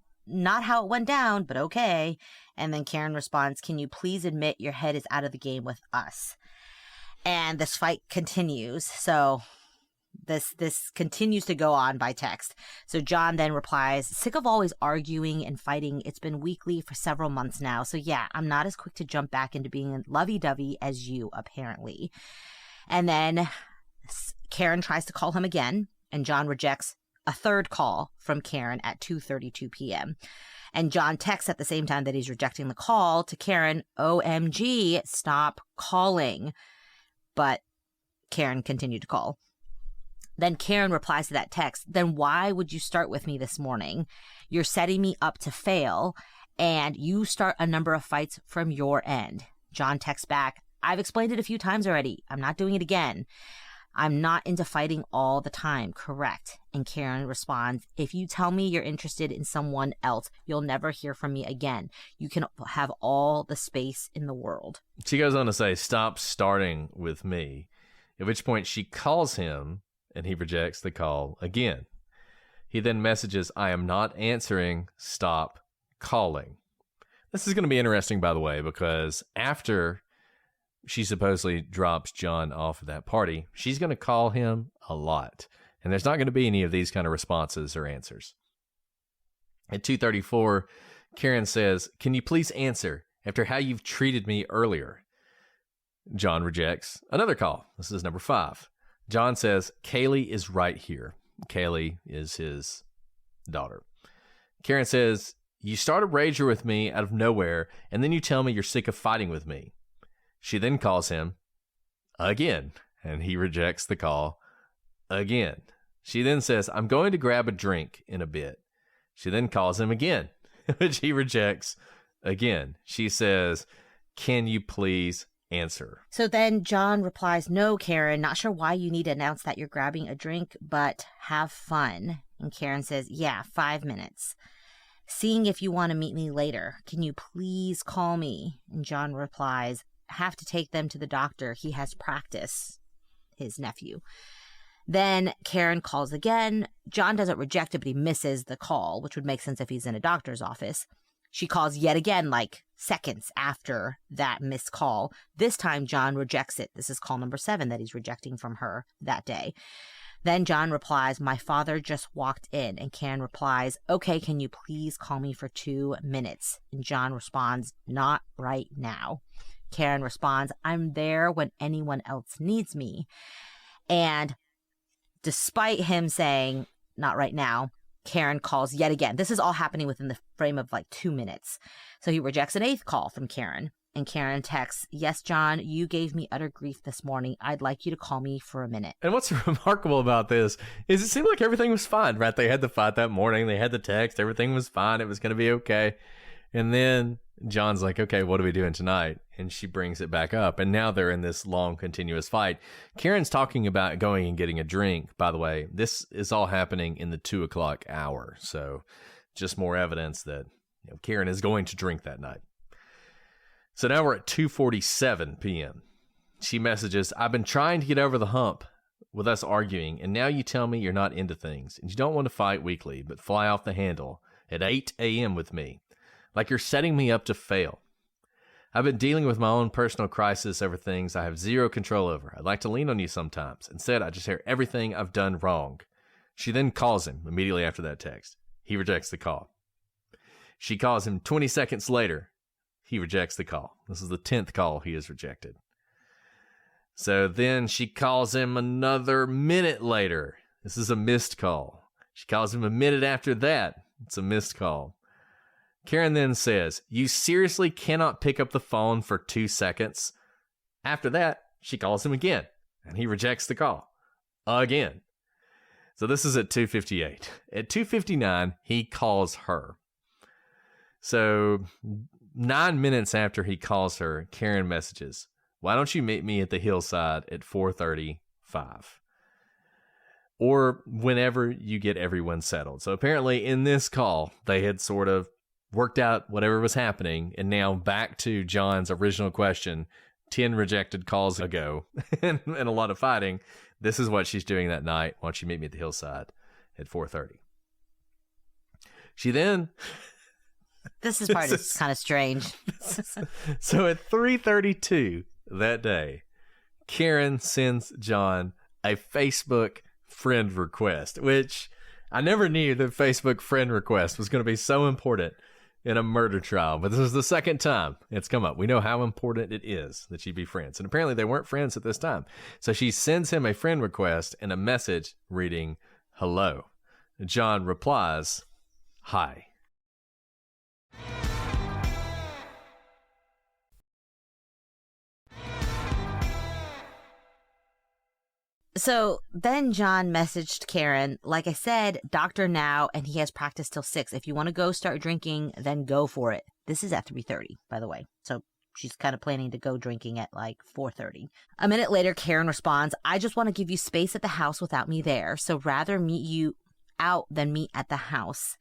how it went down, but okay. And then Karen responds, can you please admit your head is out of the game with us? And this fight continues. So this continues to go on by text. So John then replies, sick of always arguing and fighting. It's been weekly for several months now. So yeah, I'm not as quick to jump back into being lovey-dovey as you, apparently. And then Karen tries to call him again, and John rejects a third call from Karen at 2:32 p.m. And John texts at the same time that he's rejecting the call to Karen, OMG, stop calling. But Karen continued to call. Then Karen replies to that text, then why would you start with me this morning? You're setting me up to fail, and you start a number of fights from your end. John texts back, I've explained it a few times already. I'm not doing it again. I'm not into fighting all the time, correct? And Karen responds, if you tell me you're interested in someone else, you'll never hear from me again. You can have all the space in the world. She goes on to say, stop starting with me, at which point she calls him and he rejects the call again. He then messages, I am not answering, stop calling. This is going to be interesting, by the way, because after she supposedly drops John off at that party, she's going to call him a lot. And there's not going to be any of these kind of responses or answers. At 2:34, Karen says, can you please answer after how you've treated me earlier? John rejects another call. This is number 5. John says, Kaylee is right here. Kaylee is his daughter. Karen says, you start a rager with me out of nowhere, and then you tell me you're sick of fighting with me. She then calls him again, and he rejects the call again. She then says, I'm going to grab a drink in a bit. She then calls him again, which he rejects again. She says, can you please answer? So then John replies, no, Karen, not sure why you need to announce that you're grabbing a drink, but have fun. And Karen says, yeah, 5 minutes. Seeing if you want to meet me later. Can you please call me? And John replies, have to take them to the doctor. He has practice, his nephew. Then Karen calls again. John doesn't reject it, but he misses the call, which would make sense if he's in a doctor's office. She calls yet again, like seconds after that missed call. This time, John rejects it. This is call number 7 that he's rejecting from her that day. Then John replies, my father just walked in. And Karen replies, okay, can you please call me for 2 minutes? And John responds, not right now. Karen responds, I'm there when anyone else needs me. And despite him saying, not right now, Karen calls yet again. This is all happening within the frame of like 2 minutes. So he rejects an 8th call from Karen. And Karen texts, yes, John, you gave me utter grief this morning. I'd like you to call me for a minute. And what's remarkable about this is it seemed like everything was fine, right? They had the fight that morning. They had the text. Everything was fine. It was going to be okay. And then John's like, okay, what are we doing tonight? And she brings it back up. And now they're in this long, continuous fight. Karen's talking about going and getting a drink. By the way, this is all happening in the 2 o'clock hour. So just more evidence that Karen is going to drink that night. So now we're at 2:47 p.m. She messages, I've been trying to get over the hump with us arguing, and now you tell me you're not into things, and you don't want to fight weekly, but fly off the handle at 8 a.m. with me, like you're setting me up to fail. I've been dealing with my own personal crisis over things I have zero control over. I'd like to lean on you sometimes. Instead, I just hear everything I've done wrong. She then calls him immediately after that text. He rejects the call. She calls him 20 seconds later. He rejects the call. This is the 10th call he has rejected. So then she calls him another minute later. This is a missed call. She calls him a minute after that. It's a missed call. Karen then says, you seriously cannot pick up the phone for 2 seconds? After that, she calls him again, and he rejects the call. Again. So this is at 2:58. At 2:59, he calls her. So 9 minutes after he calls her, Karen messages, why don't you meet me at the hillside at 4:35? Or whenever you get everyone settled. So apparently in this call, they had sort of worked out whatever was happening. And now back to John's original question, 10 rejected calls ago and a lot of fighting. This is what she's doing that night. Why don't you meet me at the hillside at 4:30? She then... This is part is kind of strange. So at 3:32 that day, Karen sends John a Facebook friend request, which I never knew that Facebook friend request was going to be so important in a murder trial. But this is the second time it's come up. We know how important it is that you be friends. And apparently they weren't friends at this time. So she sends him a friend request and a message reading, hello. John replies, hi. So then John messaged Karen, like I said, doctor now, and he has practice till 6. If you want to go start drinking, then go for it. This is at 3:30, by the way. So she's kind of planning to go drinking at like 4:30. A minute later, Karen responds, I just want to give you space at the house without me there. So rather meet you out than meet at the house.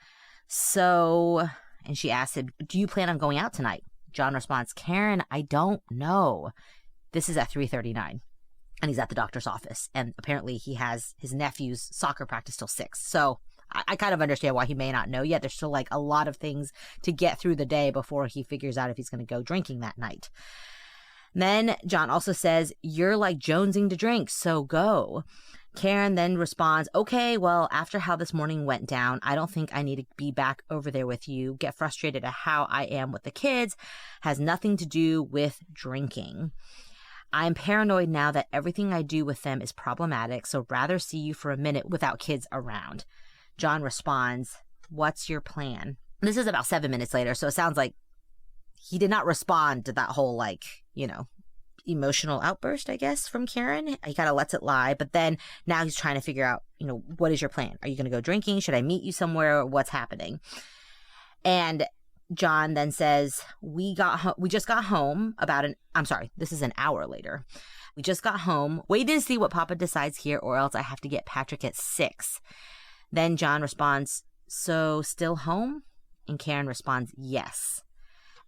So, and she asks him, do you plan on going out tonight? John responds, Karen, I don't know. This is at 3:39. And he's at the doctor's office. And apparently he has his nephew's soccer practice till 6. So I kind of understand why he may not know yet. There's still like a lot of things to get through the day before he figures out if he's going to go drinking that night. Then John also says, you're like jonesing to drink, so go. Karen then responds, okay, well, after how this morning went down, I don't think I need to be back over there with you. Get frustrated at how I am with the kids. Has nothing to do with drinking. I'm paranoid now that everything I do with them is problematic, so rather see you for a minute without kids around. John responds, what's your plan? This is about 7 minutes later, so it sounds like he did not respond to that whole, like, you know, emotional outburst, I guess, from Karen. He kind of lets it lie, but then now he's trying to figure out, you know, what is your plan? Are you going to go drinking? Should I meet you somewhere? What's happening? And John then says, we just got home this is an hour later. We just got home, waiting to see what Papa decides here, or else I have to get Patrick at 6. Then John responds, so still home? And Karen responds, yes.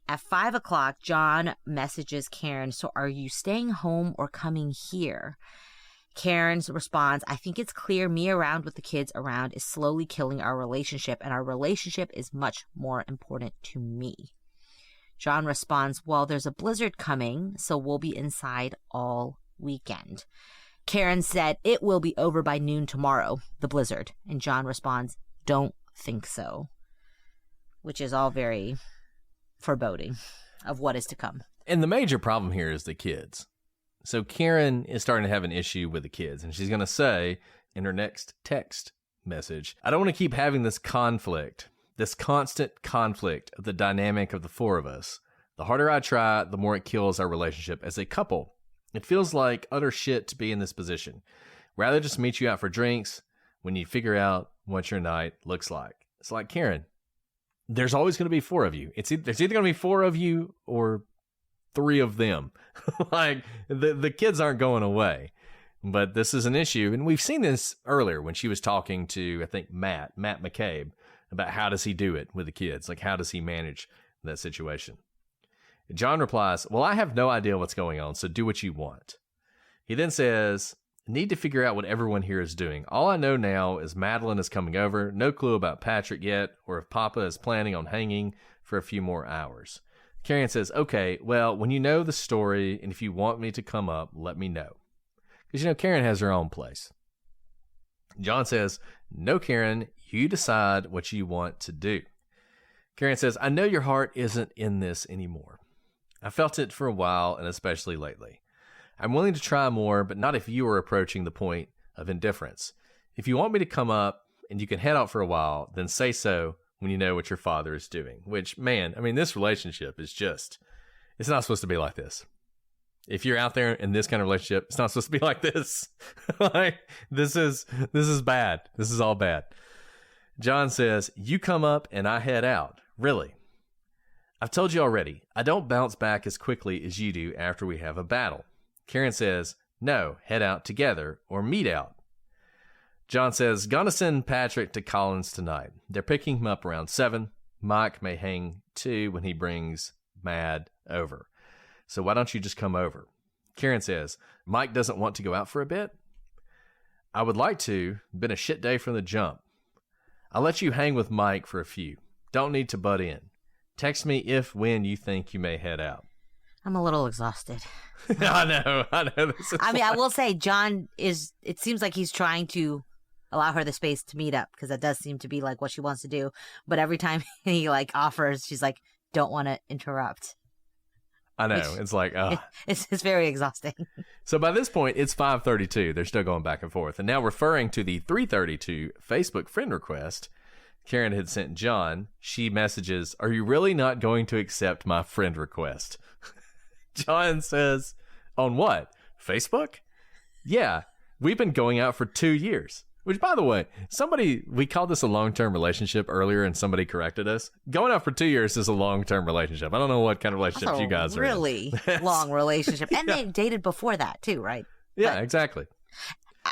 At 5 o'clock, John messages Karen, so are you staying home or coming here? Karen responds, I think it's clear me around with the kids around is slowly killing our relationship, and our relationship is much more important to me. John responds, well, there's a blizzard coming, so we'll be inside all weekend. Karen said, it will be over by noon tomorrow, the blizzard. And John responds, don't think so. Which is all very foreboding of what is to come. And the major problem here is the kids. So Karen is starting to have an issue with the kids, and she's going to say in her next text message, I don't want to keep having this conflict, this constant conflict of the dynamic of the four of us. The harder I try, the more it kills our relationship as a couple. It feels like utter shit to be in this position. Rather just meet you out for drinks when you figure out what your night looks like. It's like, Karen, there's always going to be 4 of you. There's either going to be 4 of you or 3 of them. Like, the kids aren't going away. But this is an issue. And we've seen this earlier when she was talking to, I think, Matt McCabe, about how does he do it with the kids? Like, how does he manage that situation? John replies, well, I have no idea what's going on, so do what you want. He then says, need to figure out what everyone here is doing. All I know now is Madeline is coming over. No clue about Patrick yet, or if Papa is planning on hanging for a few more hours. Karen says, okay, well, when you know the story, and if you want me to come up, let me know. Because, you know, Karen has her own place. John says, no, Karen, you decide what you want to do. Karen says, I know your heart isn't in this anymore. I felt it for a while, and especially lately. I'm willing to try more, but not if you are approaching the point of indifference. If you want me to come up and you can head out for a while, then say so when you know what your father is doing. Which, man, I mean, this relationship is just, it's not supposed to be like this. If you're out there in this kind of relationship, it's not supposed to be like this. Like, this is bad. This is all bad. John says, you come up and I head out. Really? I've told you already, I don't bounce back as quickly as you do after we have a battle. Karen says, no, head out together or meet out. John says, gonna send Patrick to Collins tonight. They're picking him up around 7. Mike may hang too when he brings Mad over. So why don't you just come over? Karen says, Mike doesn't want to go out for a bit? I would like to. Been a shit day from the jump. I'll let you hang with Mike for a few. Don't need to butt in. Text me when you think you may head out. I'm a little exhausted. I know. I will say, John it seems like he's trying to allow her the space to meet up, because that does seem to be like what she wants to do. But every time he like offers, she's like, don't want to interrupt. I know. It's like, it's very exhausting. So by this point, it's 5:32. They're still going back and forth. And now referring to the 3:32 Facebook friend request Karen had sent John, she messages, are you really not going to accept my friend request? John says, on what? Facebook? Yeah, we've been going out for 2 years. Which, by the way, we called this a long-term relationship earlier and somebody corrected us. Going out for 2 years is a long-term relationship. I don't know what kind of relationship you guys are in. Really long relationship. And they dated before that too, right? Yeah, But exactly.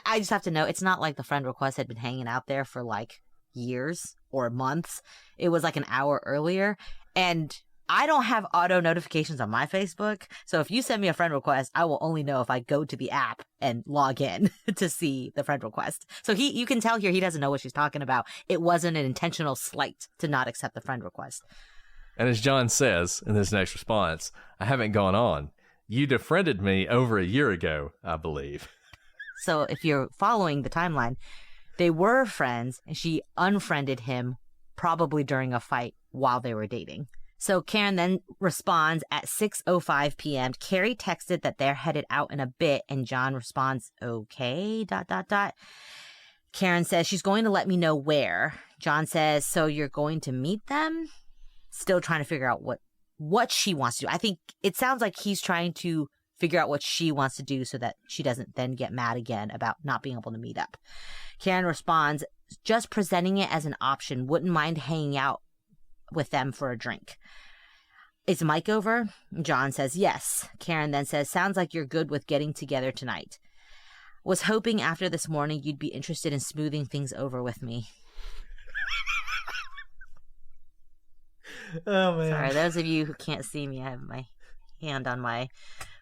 I just have to know, it's not like the friend request had been hanging out there for like years or months. It was like an hour earlier. And I don't have auto notifications on my Facebook. So if you send me a friend request, I will only know if I go to the app and log in to see the friend request. So you can tell here he doesn't know what she's talking about. It wasn't an intentional slight to not accept the friend request. And as John says in his next response, I haven't gone on. You defriended me over a year ago, I believe. So if you're following the timeline, they were friends and she unfriended him probably during a fight while they were dating. So Karen then responds at 6:05 p.m. Carrie texted that they're headed out in a bit, and John responds, okay, ... Karen says she's going to let me know where. John says, so you're going to meet them? Still trying to figure out what she wants to do. I think it sounds like he's trying to figure out what she wants to do so that she doesn't then get mad again about not being able to meet up. Karen responds, just presenting it as an option, wouldn't mind hanging out with them for a drink. Is Mike over? John says yes. Karen then says, sounds like you're good with getting together tonight. Was hoping after this morning you'd be interested in smoothing things over with me. Oh, man. Sorry, those of you who can't see me, I have my hand on my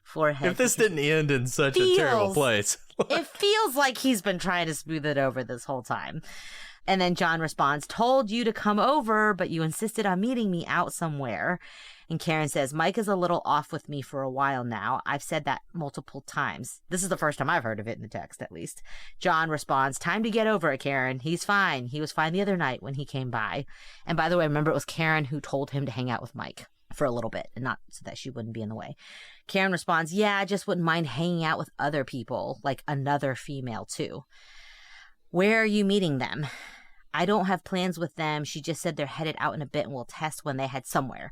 forehead. If this didn't end in such a terrible place. It feels like he's been trying to smooth it over this whole time. And then John responds, told you to come over, but you insisted on meeting me out somewhere. And Karen says, Mike is a little off with me for a while now. I've said that multiple times. This is the first time I've heard of it in the text, at least. John responds, time to get over it, Karen. He's fine. He was fine the other night when he came by. And by the way, remember, it was Karen who told him to hang out with Mike for a little bit, and not so that she wouldn't be in the way. Karen responds, yeah, I just wouldn't mind hanging out with other people, like another female too. Where are you meeting them? I don't have plans with them. She just said they're headed out in a bit and we'll test when they head somewhere.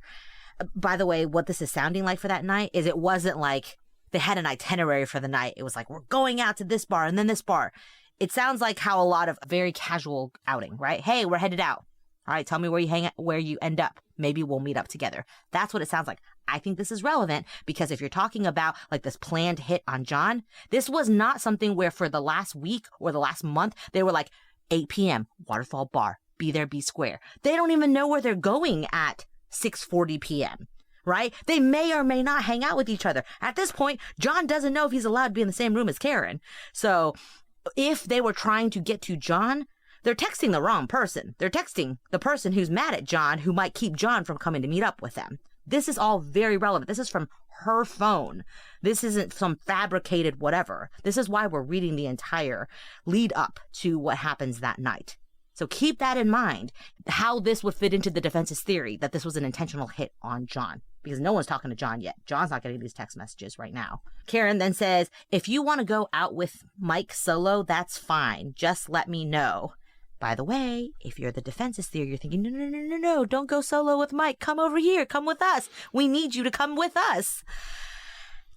By the way, what this is sounding like for that night is it wasn't like they had an itinerary for the night. It was like, we're going out to this bar and then this bar. It sounds like how a lot of very casual outing, right? Hey, we're headed out. All right, tell me where you hang out, where you end up. Maybe we'll meet up together. That's what it sounds like. I think this is relevant because if you're talking about like this planned hit on John, this was not something where for the last week or the last month, they were like 8 p.m., Waterfall Bar, be there, be square. They don't even know where they're going at 6:40 p.m., right? They may or may not hang out with each other. At this point, John doesn't know if he's allowed to be in the same room as Karen. So if they were trying to get to John, they're texting the wrong person. They're texting the person who's mad at John, who might keep John from coming to meet up with them. This is all very relevant. This is from her phone. This isn't some fabricated whatever. This is why we're reading the entire lead up to what happens that night. So keep that in mind, how this would fit into the defense's theory that this was an intentional hit on John, because no one's talking to John yet. John's not getting these text messages right now. Karen then says, if you want to go out with Mike solo, that's fine. Just let me know. By the way, if you're the defense's theory, you're thinking, no, don't go solo with Mike. Come over here. Come with us. We need you to come with us.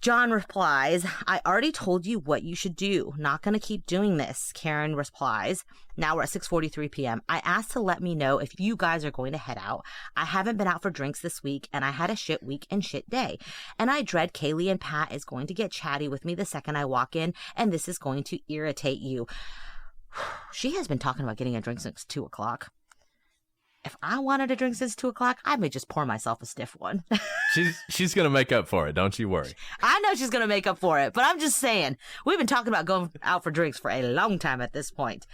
John replies, I already told you what you should do. Not going to keep doing this. Karen replies, now we're at 6:43 p.m. I asked to let me know if you guys are going to head out. I haven't been out for drinks this week, and I had a shit week and shit day. And I dread Kaylee and Pat is going to get chatty with me the second I walk in, and this is going to irritate you. She has been talking about getting a drink since 2 o'clock. If I wanted a drink since 2 o'clock, I may just pour myself a stiff one. She's going to make up for it. Don't you worry. I know she's going to make up for it, but I'm just saying, we've been talking about going out for drinks for a long time at this point.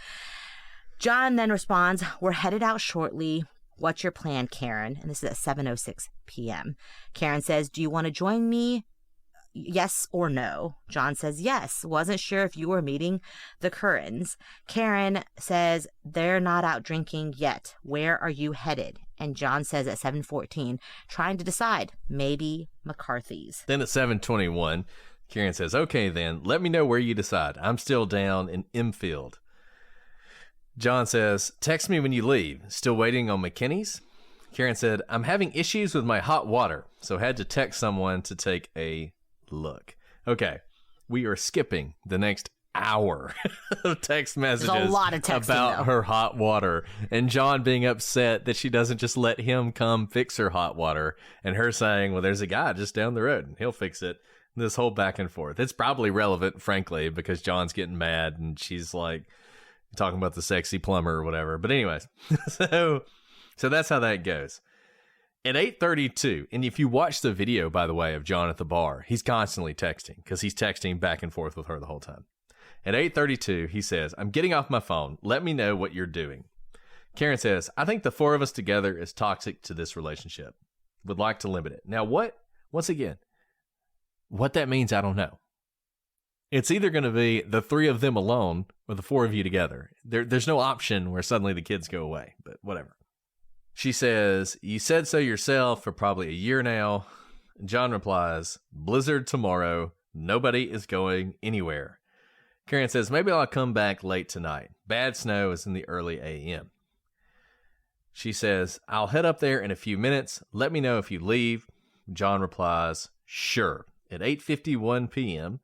John then responds, we're headed out shortly. What's your plan, Karen? And this is at 7:06 p.m. Karen says, do you want to join me? Yes or no? John says yes. Wasn't sure if you were meeting the Currans. Karen says they're not out drinking yet. Where are you headed? And John says at 7:14, trying to decide, maybe McCarthy's. Then at 7:21, Karen says, okay then, let me know where you decide. I'm still down in Imfield. John says, text me when you leave. Still waiting on McKinney's? Karen said, I'm having issues with my hot water, so had to text someone to take a look. Okay, we are skipping the next hour of text messages There's a lot of texting, about though. her hot water, and John being upset that she doesn't just let him come fix her hot water, and her saying, well, there's a guy just down the road and he'll fix it. This whole back and forth. It's probably relevant, frankly, because John's getting mad and she's like talking about the sexy plumber or whatever. But anyways, so that's how that goes. At 8:32, and if you watch the video, by the way, of John at the bar, he's constantly texting because he's texting back and forth with her the whole time. At 8:32, he says, I'm getting off my phone. Let me know what you're doing. Karen says, I think the four of us together is toxic to this relationship. Would like to limit it. Now, once again, what that means, I don't know. It's either going to be the three of them alone or the four of you together. There's no option where suddenly the kids go away, but whatever. She says, you said so yourself for probably a year now. John replies, blizzard tomorrow. Nobody is going anywhere. Karen says, maybe I'll come back late tonight. Bad snow is in the early a.m. She says, I'll head up there in a few minutes. Let me know if you leave. John replies, sure. At 8:51 p.m.,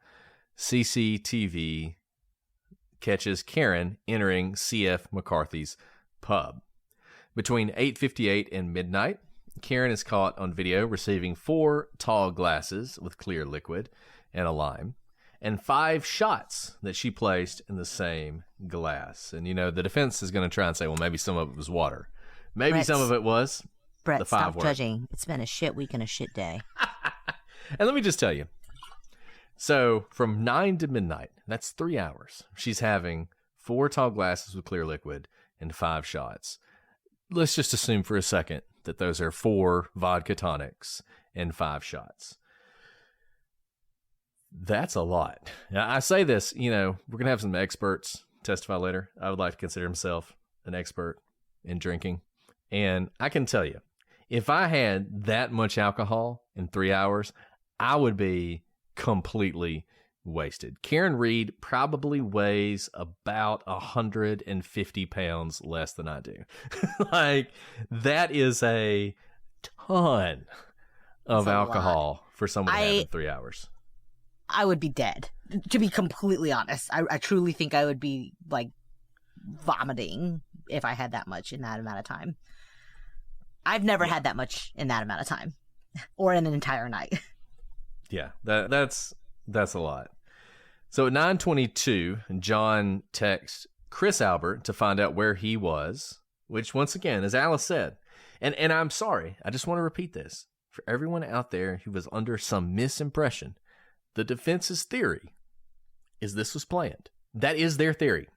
CCTV catches Karen entering C.F. McCarthy's pub. Between 8:58 and midnight, Karen is caught on video receiving 4 tall glasses with clear liquid and a lime, and 5 shots that she placed in the same glass. And, the defense is going to try and say, well, maybe some of it was water. Maybe some of it was. Brett, the 5 stop were. judging. It's been a shit week and a shit day. And let me just tell you, so from 9 to midnight, that's 3 hours. She's having 4 tall glasses with clear liquid and 5 shots. Let's just assume for a second that those are 4 vodka tonics and 5 shots. That's a lot. Now, I say this, we're going to have some experts testify later. I would like to consider myself an expert in drinking. And I can tell you, if I had that much alcohol in 3 hours, I would be completely wasted. Karen Reed probably weighs about 150 pounds less than I do. That is a ton of alcohol for someone to have in 3 hours. I would be dead, to be completely honest. I truly think I would be vomiting if I had that much in that amount of time. I've never had that much in that amount of time or in an entire night. Yeah, that's a lot. So at 9:22, John texts Chris Albert to find out where he was, which once again, as Alice said, and I'm sorry, I just want to repeat this. For everyone out there who was under some misimpression, the defense's theory is this was planned. That is their theory.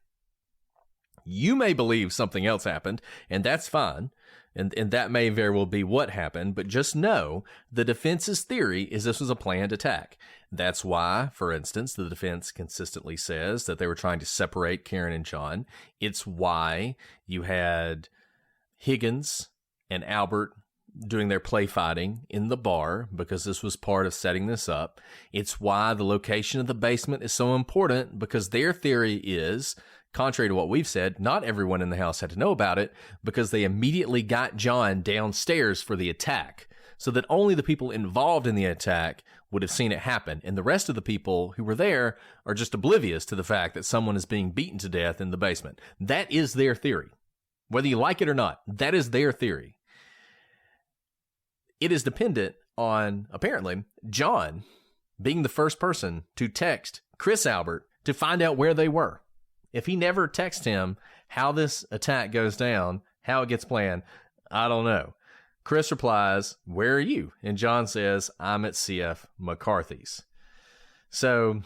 You may believe something else happened, and that's fine. And that may very well be what happened, but just know the defense's theory is this was a planned attack. That's why, for instance, the defense consistently says that they were trying to separate Karen and John. It's why you had Higgins and Albert doing their play fighting in the bar, because this was part of setting this up. It's why the location of the basement is so important, because their theory is, contrary to what we've said, not everyone in the house had to know about it, because they immediately got John downstairs for the attack, so that only the people involved in the attack would have seen it happen, and the rest of the people who were there are just oblivious to the fact that someone is being beaten to death in the basement. That is their theory. Whether you like it or not, that is their theory. It is dependent on, apparently, John being the first person to text Chris Albert to find out where they were. If he never texts him how this attack goes down, how it gets planned, I don't know. Chris replies, where are you? And John says, I'm at CF McCarthy's. So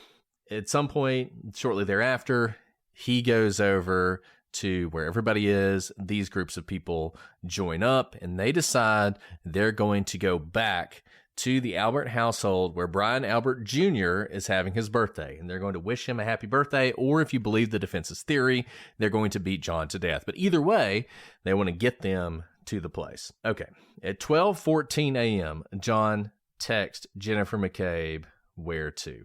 at some point shortly thereafter, he goes over to where everybody is. These groups of people join up and they decide they're going to go back to the Albert household where Brian Albert Jr. is having his birthday. And they're going to wish him a happy birthday, or if you believe the defense's theory, they're going to beat John to death. But either way, they want to get them to the place. Okay. At 12:14 a.m., John texts Jennifer McCabe where to.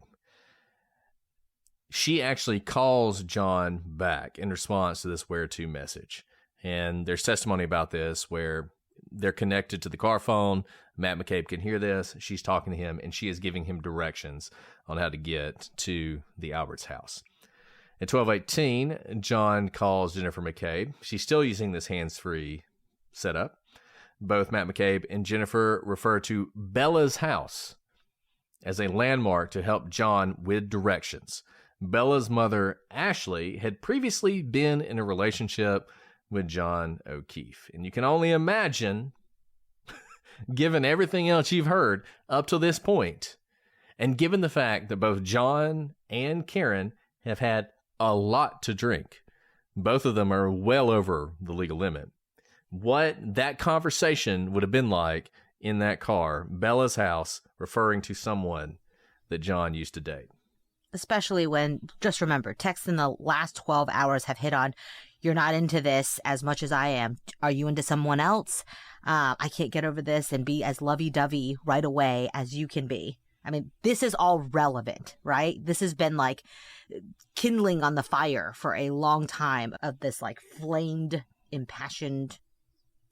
She actually calls John back in response to this where to message. And there's testimony about this where they're connected to the car phone. Matt McCabe can hear this. She's talking to him, and she is giving him directions on how to get to the Albert's house. At 12:18, John calls Jennifer McCabe. She's still using this hands-free setup. Both Matt McCabe and Jennifer refer to Bella's house as a landmark to help John with directions. Bella's mother, Ashley, had previously been in a relationship with John O'Keefe. And you can only imagine, given everything else you've heard up to this point, and given the fact that both John and Karen have had a lot to drink, both of them are well over the legal limit, what that conversation would have been like in that car, Bella's house, referring to someone that John used to date. Especially when, just remember, texts in the last 12 hours have hit on, you're not into this as much as I am. Are you into someone else? I can't get over this and be as lovey-dovey right away as you can be. I mean, this is all relevant, right? This has been like kindling on the fire for a long time of this like flamed, impassioned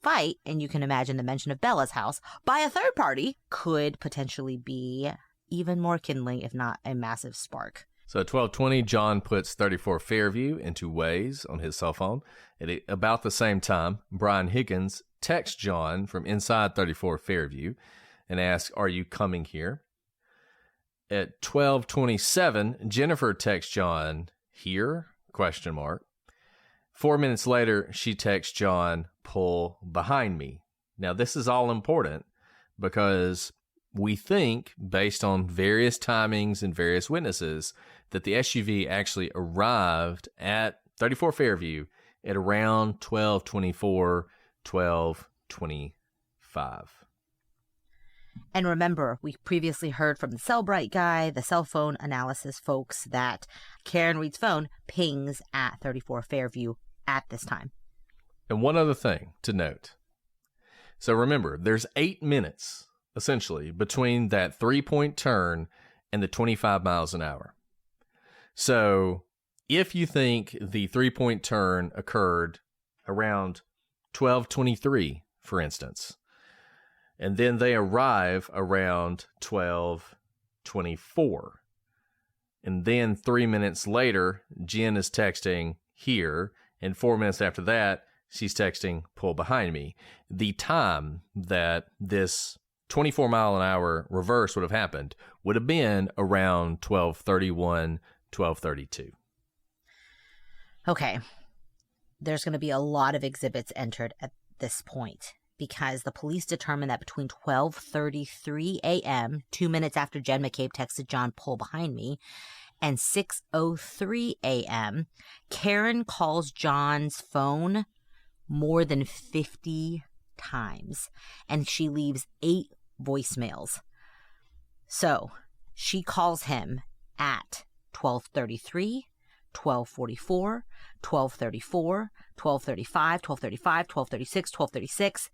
fight. And you can imagine the mention of Bella's house by a third party could potentially be even more kindling, if not a massive spark. So at 12:20, John puts 34 Fairview into Waze on his cell phone. At about the same time, Brian Higgins texts John from inside 34 Fairview and asks, "Are you coming here?" At 12:27, Jennifer texts John, "Here?" ? 4 minutes later, she texts John, "Pull behind me." Now, this is all important because we think, based on various timings and various witnesses, that the SUV actually arrived at 34 Fairview at around 12:24, 12:25. And remember, we previously heard from the Cellbrite guy, the cell phone analysis folks, that Karen Reed's phone pings at 34 Fairview at this time. And one other thing to note. So remember, there's 8 minutes, essentially, between that 3-point turn and the 25 miles an hour. So if you think the 3-point turn occurred around 12:23, for instance, and then they arrive around 12:24, and then 3 minutes later, Jen is texting, "Here," and 4 minutes after that, she's texting, "Pull behind me." The time that this 24-mile-an-hour reverse would have happened would have been around 12:31, 12:32. Okay. There's going to be a lot of exhibits entered at this point because the police determined that between 12:33 a.m., 2 minutes after Jen McCabe texted John, "Pull behind me," and 6:03 a.m., Karen calls John's phone more than 50 times, and she leaves 8 voicemails. So she calls him at 12:33, 12:44, 12:34, 12:35, 12:35, 12:36, 12:36.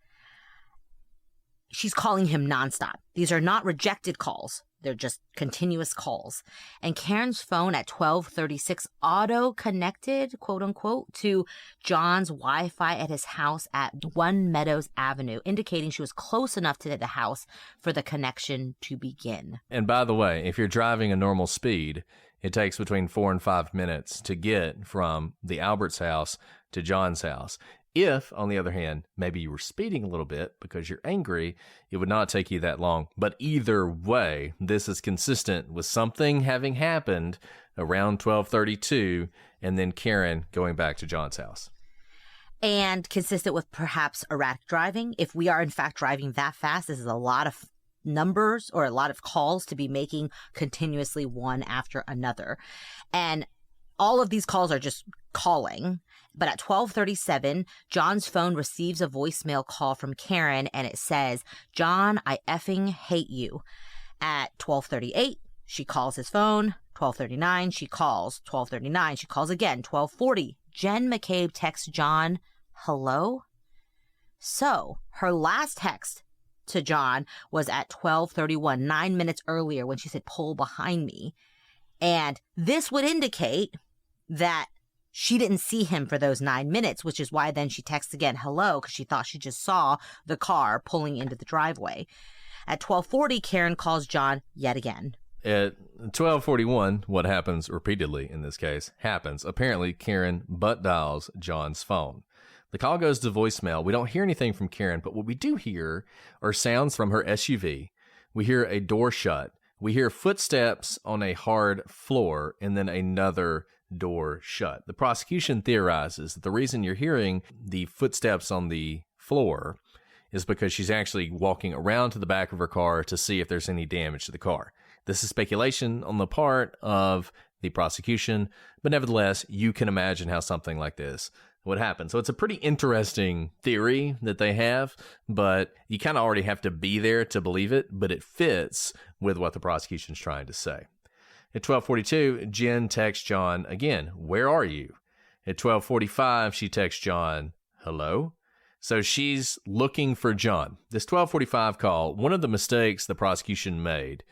She's calling him nonstop. These are not rejected calls. They're just continuous calls. And Karen's phone at 12:36 auto-connected, quote unquote, to John's Wi-Fi at his house at One Meadows Avenue, indicating she was close enough to the house for the connection to begin. And by the way, if you're driving a normal speed, it takes between 4 and 5 minutes to get from the Albert's house to John's house. If, on the other hand, maybe you were speeding a little bit because you're angry, it would not take you that long. But either way, this is consistent with something having happened around 12:32 and then Karen going back to John's house. And consistent with perhaps erratic driving. If we are in fact driving that fast, this is a lot of numbers or a lot of calls to be making continuously one after another. And all of these calls are just calling. But at 12:37, John's phone receives a voicemail call from Karen, and it says, "John, I effing hate you." At 12:38, she calls his phone. 12:39, she calls. 12:39, she calls again. 12:40, Jen McCabe texts John, "Hello?" So her last text to John was at 12:31, 9 minutes earlier when she said, "Pull behind me." And this would indicate that she didn't see him for those 9 minutes, which is why then she texts again, "Hello," because she thought she just saw the car pulling into the driveway. At 12:40, Karen calls John yet again. At 12:41, what happens repeatedly in this case happens. Apparently, Karen butt dials John's phone. The call goes to voicemail. We don't hear anything from Karen, but what we do hear are sounds from her SUV. We hear a door shut. We hear footsteps on a hard floor and then another door shut. The prosecution theorizes that the reason you're hearing the footsteps on the floor is because she's actually walking around to the back of her car to see if there's any damage to the car. This is speculation on the part of the prosecution, but nevertheless, you can imagine how something like this would happen. So it's a pretty interesting theory that they have, but you kind of already have to be there to believe it, but it fits with what the prosecution's trying to say. At 12:42, Jen texts John again, "Where are you?" At 12:45, she texts John, "Hello?" So she's looking for John. This 12:45 call, one of the mistakes the prosecution made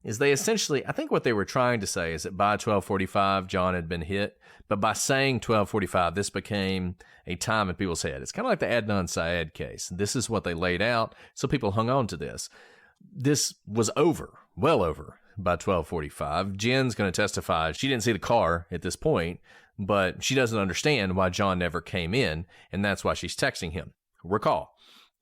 is they essentially, I think what they were trying to say is that by 12:45, John had been hit. But by saying 12:45, this became a time in people's head. It's kind of like the Adnan Syed case. This is what they laid out, so people hung on to this. This was over, well over, by 12:45. Jen's going to testify. She didn't see the car at this point, but she doesn't understand why John never came in, and that's why she's texting him. Recall,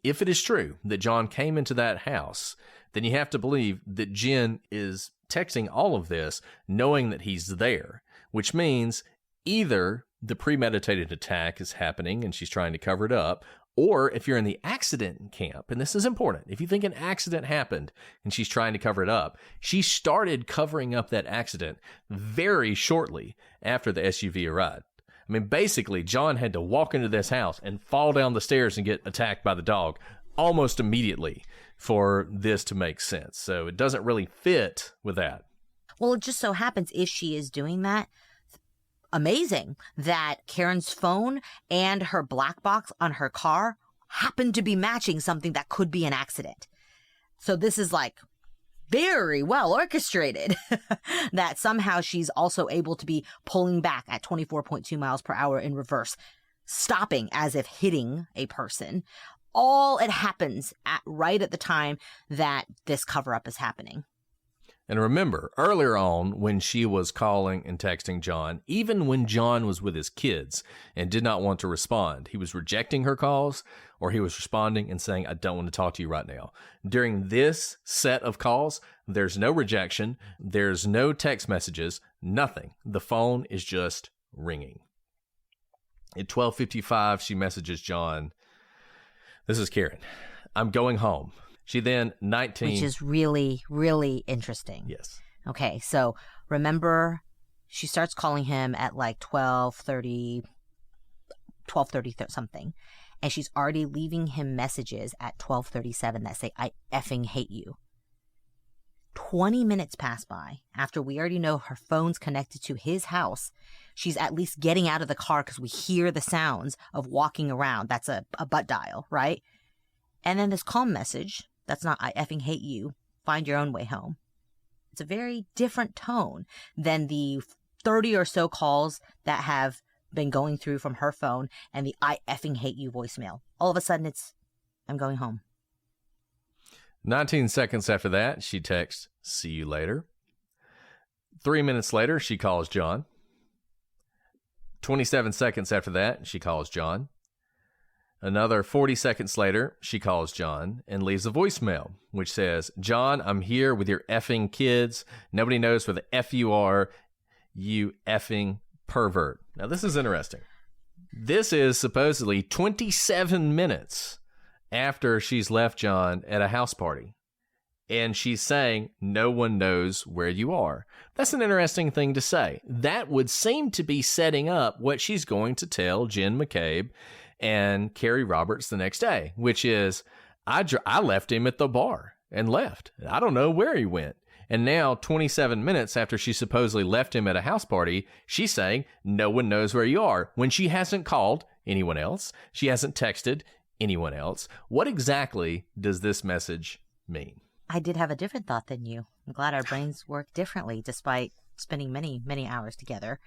if it is true that John came into that house, then you have to believe that Jen is texting all of this knowing that he's there, which means either the premeditated attack is happening and she's trying to cover it up, or if you're in the accident camp, and this is important, if you think an accident happened and she's trying to cover it up, she started covering up that accident very shortly after the SUV arrived. I mean, basically, John had to walk into this house and fall down the stairs and get attacked by the dog almost immediately for this to make sense. So it doesn't really fit with that. Well, it just so happens if she is doing that, amazing that Karen's phone and her black box on her car happen to be matching something that could be an accident. So this is like very well orchestrated that somehow she's also able to be pulling back at 24.2 miles per hour in reverse, stopping as if hitting a person. All it happens right at the time that this cover-up is happening. And remember, earlier on, when she was calling and texting John, even when John was with his kids and did not want to respond, he was rejecting her calls or he was responding and saying, "I don't want to talk to you right now." During this set of calls, there's no rejection, there's no text messages, nothing. The phone is just ringing. At 12:55, she messages John, "This is Karen. I'm going home." She then, 19... Which is really, really interesting. Yes. Okay, so remember, she starts calling him at like 12:30 something, and she's already leaving him messages at 12:37 that say, "I effing hate you." 20 minutes pass by after we already know her phone's connected to his house. She's at least getting out of the car because we hear the sounds of walking around. That's a butt dial, right? And then this calm message. That's not "I effing hate you. Find your own way home." It's a very different tone than the 30 or so calls that have been going through from her phone and the "I effing hate you" voicemail. All of a sudden it's, "I'm going home." 19 seconds after that, she texts, "See you later." 3 minutes later, she calls John. 27 seconds after that, she calls John. Another 40 seconds later, she calls John and leaves a voicemail, which says, "John, I'm here with your effing kids. Nobody knows where the F you are, you effing pervert." Now, this is interesting. This is supposedly 27 minutes after she's left John at a house party. And she's saying, "No one knows where you are." That's an interesting thing to say. That would seem to be setting up what she's going to tell Jen McCabe and Carrie Roberts the next day, which is, I left him at the bar and left. I don't know where he went. And now, 27 minutes after she supposedly left him at a house party, she's saying, "No one knows where you are," when she hasn't called anyone else. She hasn't texted anyone else. What exactly does this message mean? I did have a different thought than you. I'm glad our brains work differently despite spending many, many hours together.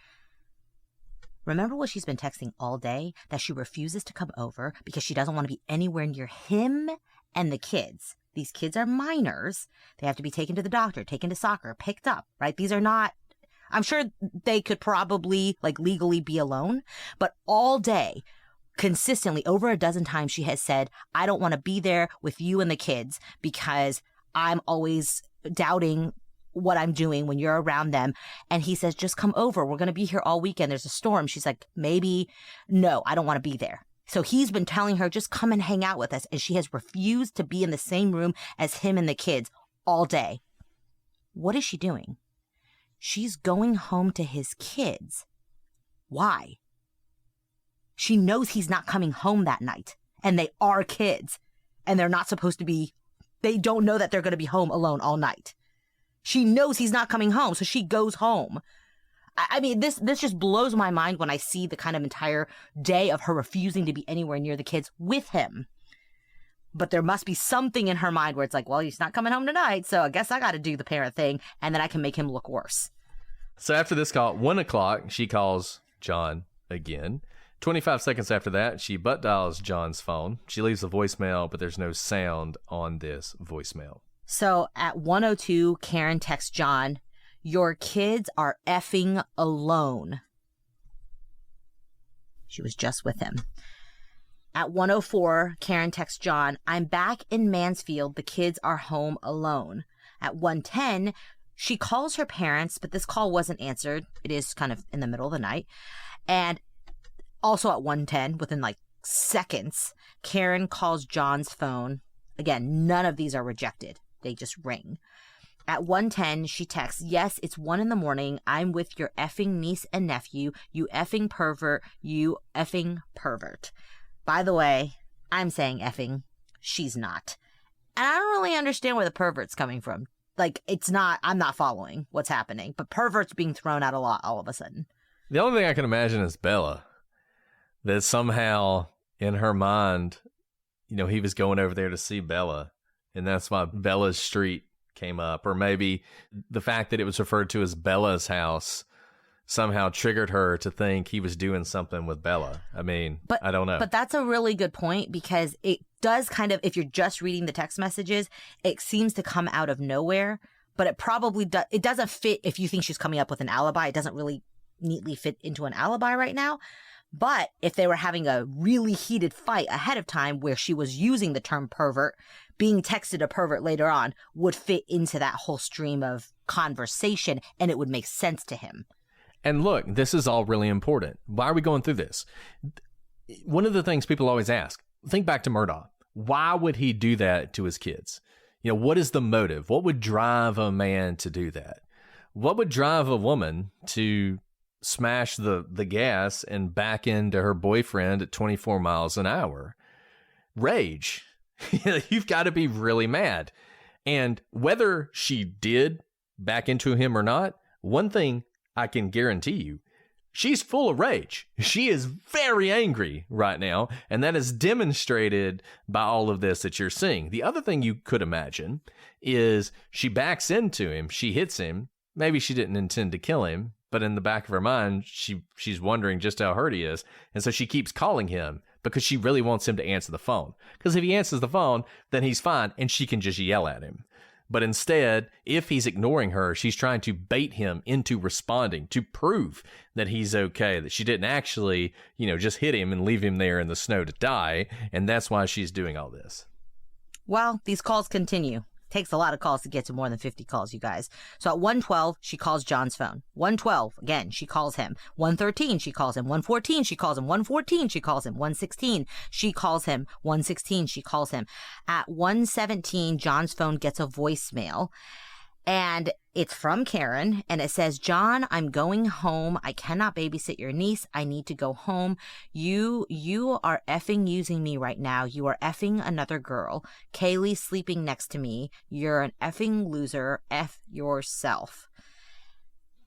Remember what she's been texting all day? That she refuses to come over because she doesn't want to be anywhere near him and the kids. These kids are minors. They have to be taken to the doctor, taken to soccer, picked up, right? These are not, I'm sure they could probably like legally be alone, but all day, consistently, over a dozen times, she has said, I don't want to be there with you and the kids because I'm always doubting what I'm doing when you're around them. And he says, just come over. We're going to be here all weekend. There's a storm. She's like, maybe. No, I don't want to be there. So he's been telling her, just come and hang out with us. And she has refused to be in the same room as him and the kids all day. What is she doing? She's going home to his kids. Why? She knows he's not coming home that night. And they are kids. And they're not supposed to be, they don't know that they're going to be home alone all night. She knows he's not coming home, so she goes home. I mean, this just blows my mind when I see the kind of entire day of her refusing to be anywhere near the kids with him. But there must be something in her mind where it's like, well, he's not coming home tonight, so I guess I got to do the parent thing, and then I can make him look worse. So after this call, at 1 o'clock, she calls John again. 25 seconds after that, she butt dials John's phone. She leaves a voicemail, but there's no sound on this voicemail. So at 1:02, Karen texts John, your kids are effing alone. She was just with him. At 1:04, Karen texts John, I'm back in Mansfield. The kids are home alone. At 1:10, she calls her parents, but this call wasn't answered. It is kind of in the middle of the night. And also at 1:10, within like seconds, Karen calls John's phone. Again, none of these are rejected. They just ring. At 1:10, she texts, yes, it's 1 a.m. I'm with your effing niece and nephew. You effing pervert. You effing pervert. By the way, I'm saying effing. She's not. And I don't really understand where the pervert's coming from. Like, it's not, I'm not following what's happening. But pervert's being thrown out a lot all of a sudden. The only thing I can imagine is Bella. That somehow, in her mind, you know, he was going over there to see Bella. And that's why Bella's street came up. Or maybe the fact that it was referred to as Bella's house somehow triggered her to think he was doing something with Bella. I mean, I don't know. But that's a really good point, because it does kind of, if you're just reading the text messages, it seems to come out of nowhere. But it probably it doesn't fit if you think she's coming up with an alibi. It doesn't really neatly fit into an alibi right now. But if they were having a really heated fight ahead of time where she was using the term pervert, being texted a pervert later on would fit into that whole stream of conversation, and it would make sense to him. And look, this is all really important. Why are we going through this? One of the things people always ask, think back to Murdaugh. Why would he do that to his kids? You know, what is the motive? What would drive a man to do that? What would drive a woman to smash the gas and back into her boyfriend at 24 miles an hour? Rage. You've got to be really mad. And whether she did back into him or not, one thing I can guarantee you, she's full of rage. She is very angry right now, and that is demonstrated by all of this that you're seeing. The other thing you could imagine is she backs into him, she hits him. Maybe she didn't intend to kill him, but in the back of her mind, she's wondering just how hurt he is. And so she keeps calling him because she really wants him to answer the phone. Because if he answers the phone, then he's fine, and she can just yell at him. But instead, if he's ignoring her, she's trying to bait him into responding to prove that he's okay, that she didn't actually, just hit him and leave him there in the snow to die. And that's why she's doing all this. Well, these calls continue. Takes a lot of calls to get to more than 50 calls, you guys. So at 1:12, she calls John's phone. 1:12, again, she calls him. 1:13, she calls him. 1:14, she calls him. 1:14, she calls him. 1:16, she calls him. 1:16, she calls him. At 1:17, John's phone gets a voicemail. And it's from Karen, and it says, John, I'm going home. I cannot babysit your niece. I need to go home. You are effing using me right now. You are effing another girl. Kaylee's sleeping next to me. You're an effing loser. F yourself.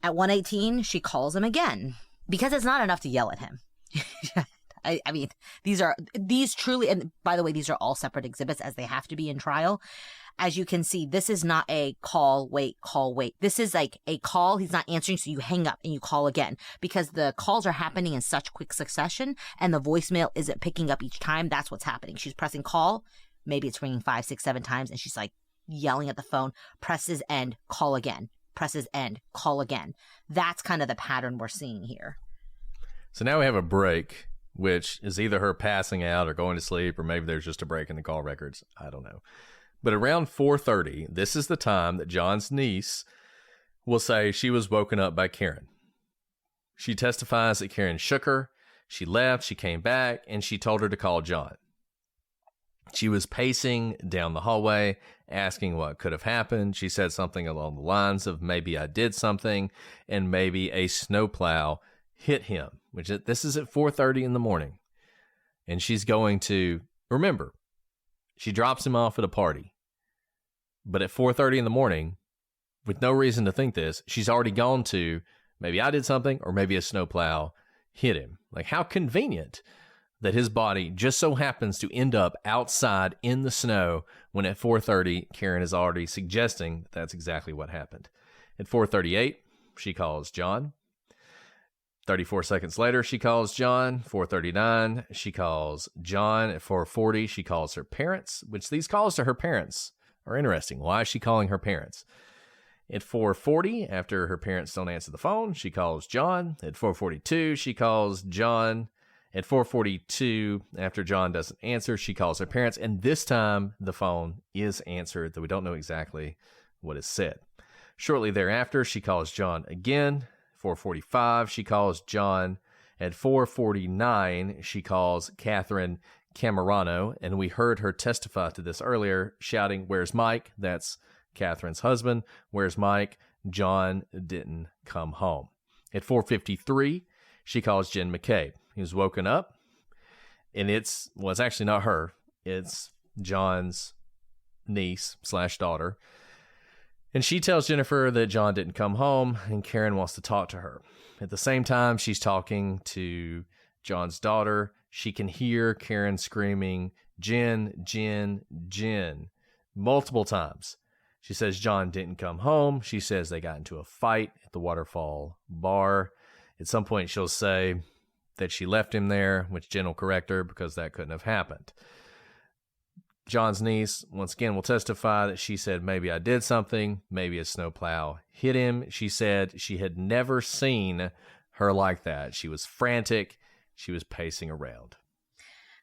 At 1:18, she calls him again, because it's not enough to yell at him. I mean, these truly, and by the way, these are all separate exhibits as they have to be in trial. As you can see, this is not a call, wait. This is like a call. He's not answering, so you hang up and you call again, because the calls are happening in such quick succession and the voicemail isn't picking up each time. That's what's happening. She's pressing call, maybe it's ringing 5, 6, 7 times, and she's like yelling at the phone, presses end, call again, presses end, call again. That's kind of the pattern we're seeing here. So now we have a break, which is either her passing out or going to sleep, or maybe there's just a break in the call records. I don't know. But around 4:30, this is the time that John's niece will say she was woken up by Karen. She testifies that Karen shook her, she left, she came back, and she told her to call John. She was pacing down the hallway, asking what could have happened. She said something along the lines of, maybe I did something, and maybe a snowplow hit him, which this is at 4:30 in the morning. And she's going to, remember, she drops him off at a party. But at 4:30 in the morning, with no reason to think this, she's already gone to, maybe I did something, or maybe a snowplow hit him. Like, how convenient that his body just so happens to end up outside in the snow when at 4:30, Karen is already suggesting that that's exactly what happened. At 4:38, she calls John. 34 seconds later, she calls John. 4:39, she calls John. At 4:40, she calls her parents, which these calls to her parents are interesting. Why is she calling her parents? At 4:40, after her parents don't answer the phone, she calls John. At 4:42, she calls John. At 4:42, after John doesn't answer, she calls her parents. And this time, the phone is answered, though we don't know exactly what is said. Shortly thereafter, she calls John again. 4:45, she calls John. At 4:49, she calls Catherine Camerano, and we heard her testify to this earlier, shouting, "Where's Mike?" That's Catherine's husband. "Where's Mike? John didn't come home." At 4:53, she calls Jen McCabe. He was woken up, and it's actually not her. It's John's niece / daughter. And she tells Jennifer that John didn't come home, and Karen wants to talk to her. At the same time, she's talking to John's daughter. She can hear Karen screaming, "Jen, Jen, Jen," multiple times. She says John didn't come home. She says they got into a fight at the Waterfall bar. At some point, she'll say that she left him there, which Jen will correct her because that couldn't have happened. John's niece, once again, will testify that she said, "Maybe I did something. Maybe a snowplow hit him." She said she had never seen her like that. She was frantic. She was pacing around.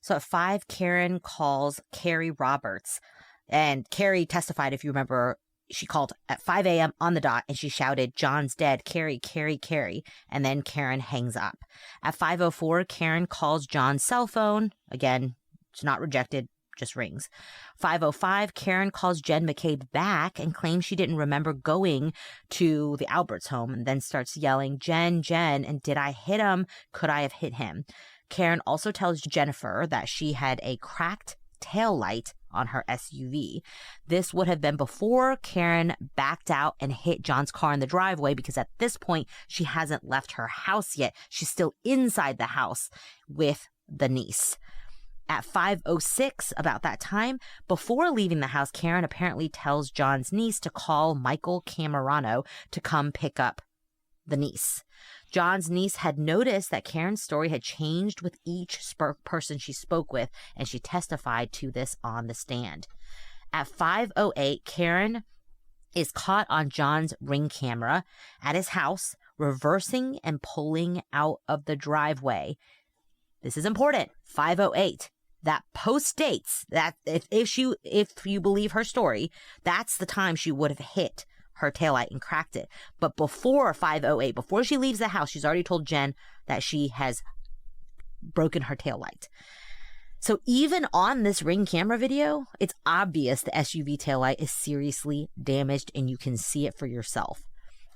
So at 5, Karen calls Carrie Roberts. And Carrie testified, if you remember, she called at 5 a.m. on the dot, and she shouted, "John's dead. Carrie, Carrie, Carrie." And then Karen hangs up. At 5:04, Karen calls John's cell phone. Again, it's not rejected, just rings. 5:05, Karen calls Jen McCabe back and claims she didn't remember going to the Alberts home, and then starts yelling, "Jen, Jen, and did I hit him? Could I have hit him?" Karen also tells Jennifer that she had a cracked tail light on her SUV. This would have been before Karen backed out and hit John's car in the driveway, because at this point, she hasn't left her house yet. She's still inside the house with the niece. At 5:06, about that time, before leaving the house, Karen apparently tells John's niece to call Michael Camerano to come pick up the niece. John's niece had noticed that Karen's story had changed with each person she spoke with, and she testified to this on the stand. At 5:08, Karen is caught on John's Ring camera at his house, reversing and pulling out of the driveway. This is important. 5:08. That post dates that if you believe her story, that's the time she would have hit her taillight and cracked it. But before 5:08, before she leaves the house, she's already told Jen that she has broken her taillight. So even on this Ring camera video, it's obvious the SUV taillight is seriously damaged, and you can see it for yourself.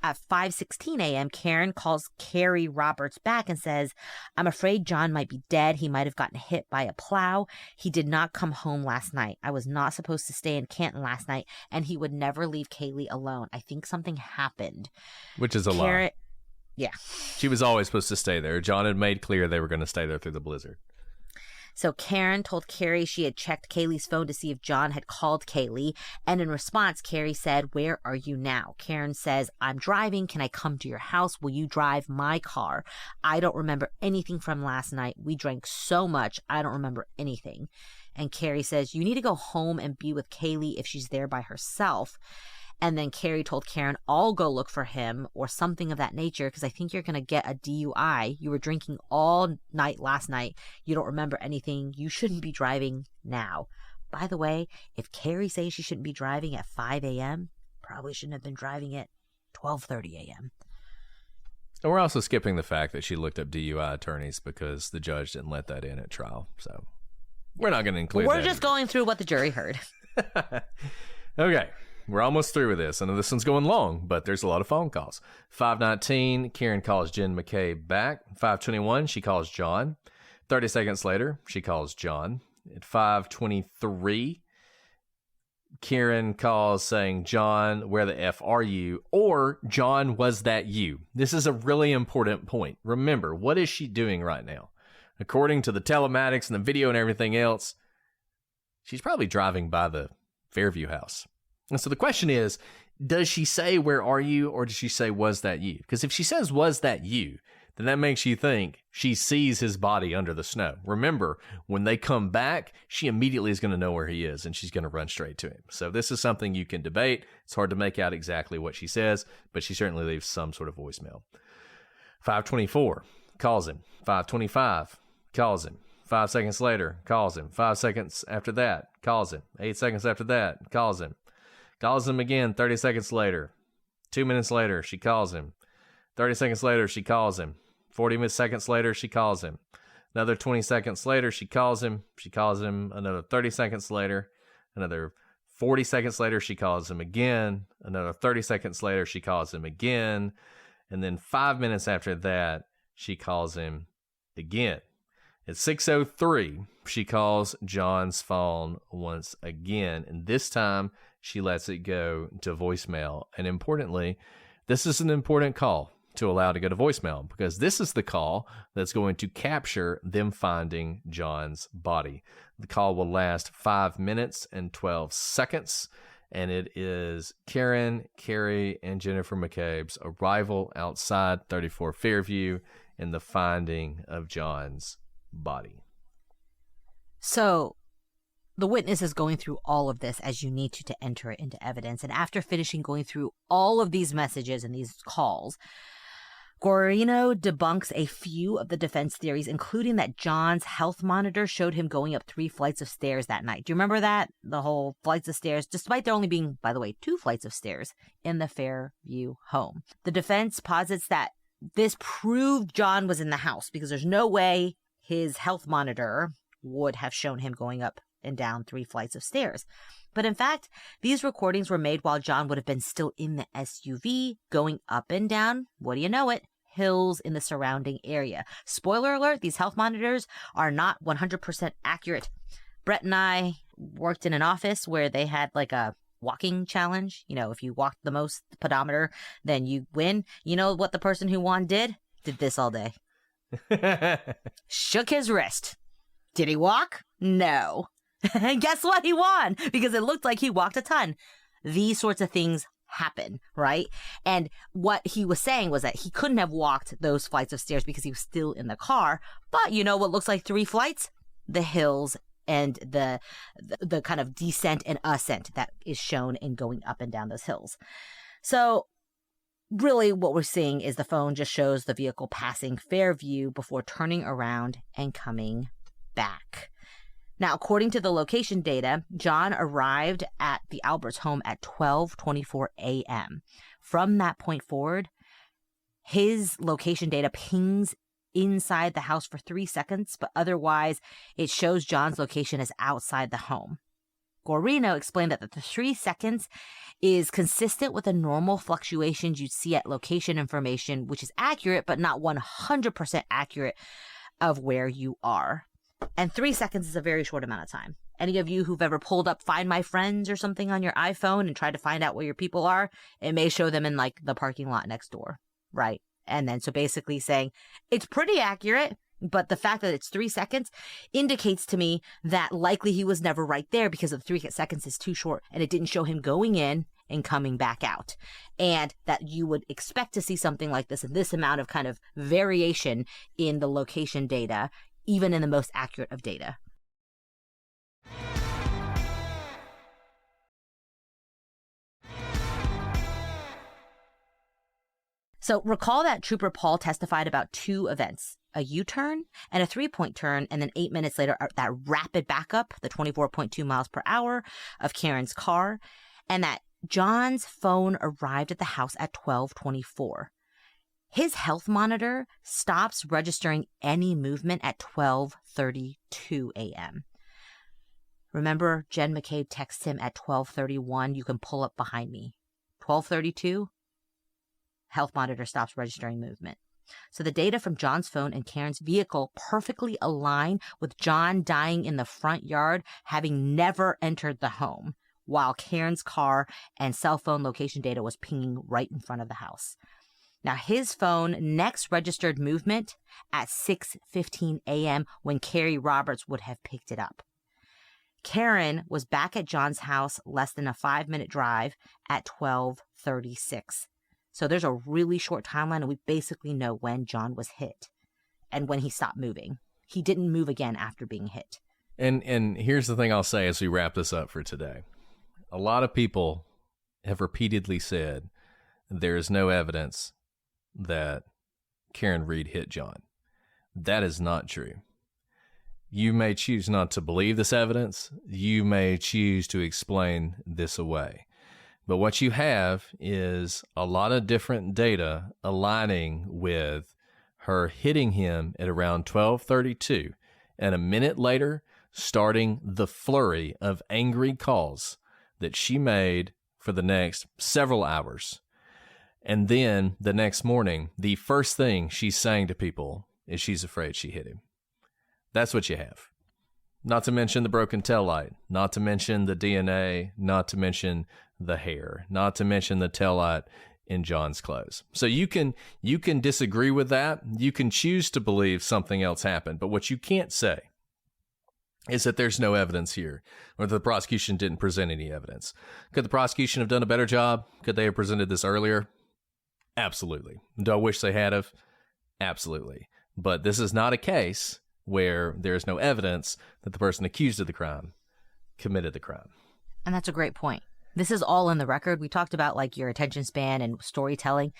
At 5:16 a.m., Karen calls Carrie Roberts back and says, "I'm afraid John might be dead. He might have gotten hit by a plow. He did not come home last night. I was not supposed to stay in Canton last night, and he would never leave Kaylee alone. I think something happened." Which is a lie. Yeah. She was always supposed to stay there. John had made clear they were going to stay there through the blizzard. So Karen told Carrie she had checked Kaylee's phone to see if John had called Kaylee. And in response, Carrie said, "Where are you now?" Karen says, "I'm driving. Can I come to your house? Will you drive my car? I don't remember anything from last night. We drank so much. I don't remember anything." And Carrie says, "You need to go home and be with Kaylee if she's there by herself." And then Carrie told Karen, "I'll go look for him," or something of that nature, because I think you're going to get a DUI. You were drinking all night last night. You don't remember anything. You shouldn't be driving now. By the way, if Carrie says she shouldn't be driving at 5 a.m., probably shouldn't have been driving at 12:30 a.m. And we're also skipping the fact that she looked up DUI attorneys because the judge didn't let that in at trial. So we're not going to include that. We're just going through what the jury heard. Okay. We're almost through with this. I know this one's going long, but there's a lot of phone calls. 5:19, Karen calls Jen McCabe back. 5:21, she calls John. 30 seconds later, she calls John. At 5:23, Karen calls saying, "John, where the F are you?" Or, "John, was that you?" This is a really important point. Remember, what is she doing right now? According to the telematics and the video and everything else, she's probably driving by the Fairview house. And so the question is, does she say, "Where are you?" or does she say, "Was that you?" Because if she says, "Was that you?" then that makes you think she sees his body under the snow. Remember, when they come back, she immediately is going to know where he is and she's going to run straight to him. So this is something you can debate. It's hard to make out exactly what she says, but she certainly leaves some sort of voicemail. 5:24, calls him. 5:25, calls him. 5 seconds later, calls him. 5 seconds after that, calls him. 8 seconds after that, calls him. Calls him again 30 seconds later. 2 minutes later, she calls him. 30 seconds later, she calls him. 40 seconds later, she calls him. Another 20 seconds later, she calls him. She calls him another 30 seconds later. Another 40 seconds later, she calls him again. Another 30 seconds later, she calls him again. And then 5 minutes after that, she calls him again. At 6:03, she calls John's phone once again, and this time she lets it go to voicemail. And importantly, this is an important call to allow to go to voicemail because this is the call that's going to capture them finding John's body. The call will last 5 minutes and 12 seconds, and it is Karen, Carrie, and Jennifer McCabe's arrival outside 34 Fairview and the finding of John's body. So the witness is going through all of this as you need to enter it into evidence. And after finishing going through all of these messages and these calls, Guarino debunks a few of the defense theories, including that John's health monitor showed him going up 3 flights of stairs that night. Do you remember that? The whole flights of stairs, despite there only being, by the way, 2 flights of stairs in the Fairview home. The defense posits that this proved John was in the house because there's no way his health monitor would have shown him going up and down 3 flights of stairs. But in fact, these recordings were made while John would have been still in the SUV, going up and down, what do you know it, hills in the surrounding area. Spoiler alert, these health monitors are not 100% accurate. Brett and I worked in an office where they had like a walking challenge. You know, if you walked the most pedometer, then you win. You know what the person who won did? Did this all day. Shook his wrist. Did he walk? No. And guess what? He won because it looked like he walked a ton. These sorts of things happen, right? And what he was saying was that he couldn't have walked those flights of stairs because he was still in the car. But you know what looks like 3 flights? The hills and the kind of descent and ascent that is shown in going up and down those hills. So really what we're seeing is the phone just shows the vehicle passing Fairview before turning around and coming back. Now, according to the location data, John arrived at the Alberts home at 12:24 a.m. From that point forward, his location data pings inside the house for 3 seconds, but otherwise it shows John's location as outside the home. Guarino explained that the 3 seconds is consistent with the normal fluctuations you'd see at location information, which is accurate, but not 100% accurate of where you are. And 3 seconds is a very short amount of time. Any of you who've ever pulled up Find My Friends or something on your iPhone and tried to find out where your people are, it may show them in like the parking lot next door, right? And then so basically saying it's pretty accurate, But the fact that it's 3 seconds indicates to me that likely he was never right there because the 3 seconds is too short and it didn't show him going in and coming back out. And that you would expect to see something like this and this amount of kind of variation in the location data, even in the most accurate of data. So recall that Trooper Paul testified about 2 events, a U-turn and a 3-point turn, and then 8 minutes later, that rapid backup, the 24.2 miles per hour of Karen's car, and that John's phone arrived at the house at 12:24. His health monitor stops registering any movement at 12:32 a.m. Remember, Jen McCabe texts him at 12:31, you can pull up behind me. 12:32? Health monitor stops registering movement. So the data from John's phone and Karen's vehicle perfectly align with John dying in the front yard, having never entered the home, while Karen's car and cell phone location data was pinging right in front of the house. Now, his phone next registered movement at 6:15 a.m. when Carrie Roberts would have picked it up. Karen was back at John's house less than a 5-minute drive at 12:36. So there's a really short timeline, and we basically know when John was hit and when he stopped moving. He didn't move again after being hit. And here's the thing I'll say as we wrap this up for today. A lot of people have repeatedly said there is no evidence that Karen Reed hit John. That is not true. You may choose not to believe this evidence. You may choose to explain this away. But what you have is a lot of different data aligning with her hitting him at around 12:32, and a minute later, starting the flurry of angry calls that she made for the next several hours. And then the next morning, the first thing she's saying to people is she's afraid she hit him. That's what you have. Not to mention the broken taillight, not to mention the DNA, not to mention the hair, not to mention the taillight in John's clothes. So you can disagree with that. You can choose to believe something else happened. But what you can't say is that there's no evidence here, or that the prosecution didn't present any evidence. Could the prosecution have done a better job? Could they have presented this earlier? Absolutely. Do I wish they had have? Absolutely. But this is not a case where there's no evidence that the person accused of the crime committed the crime. And that's a great point. This is all in the record. We talked about like your attention span and storytelling.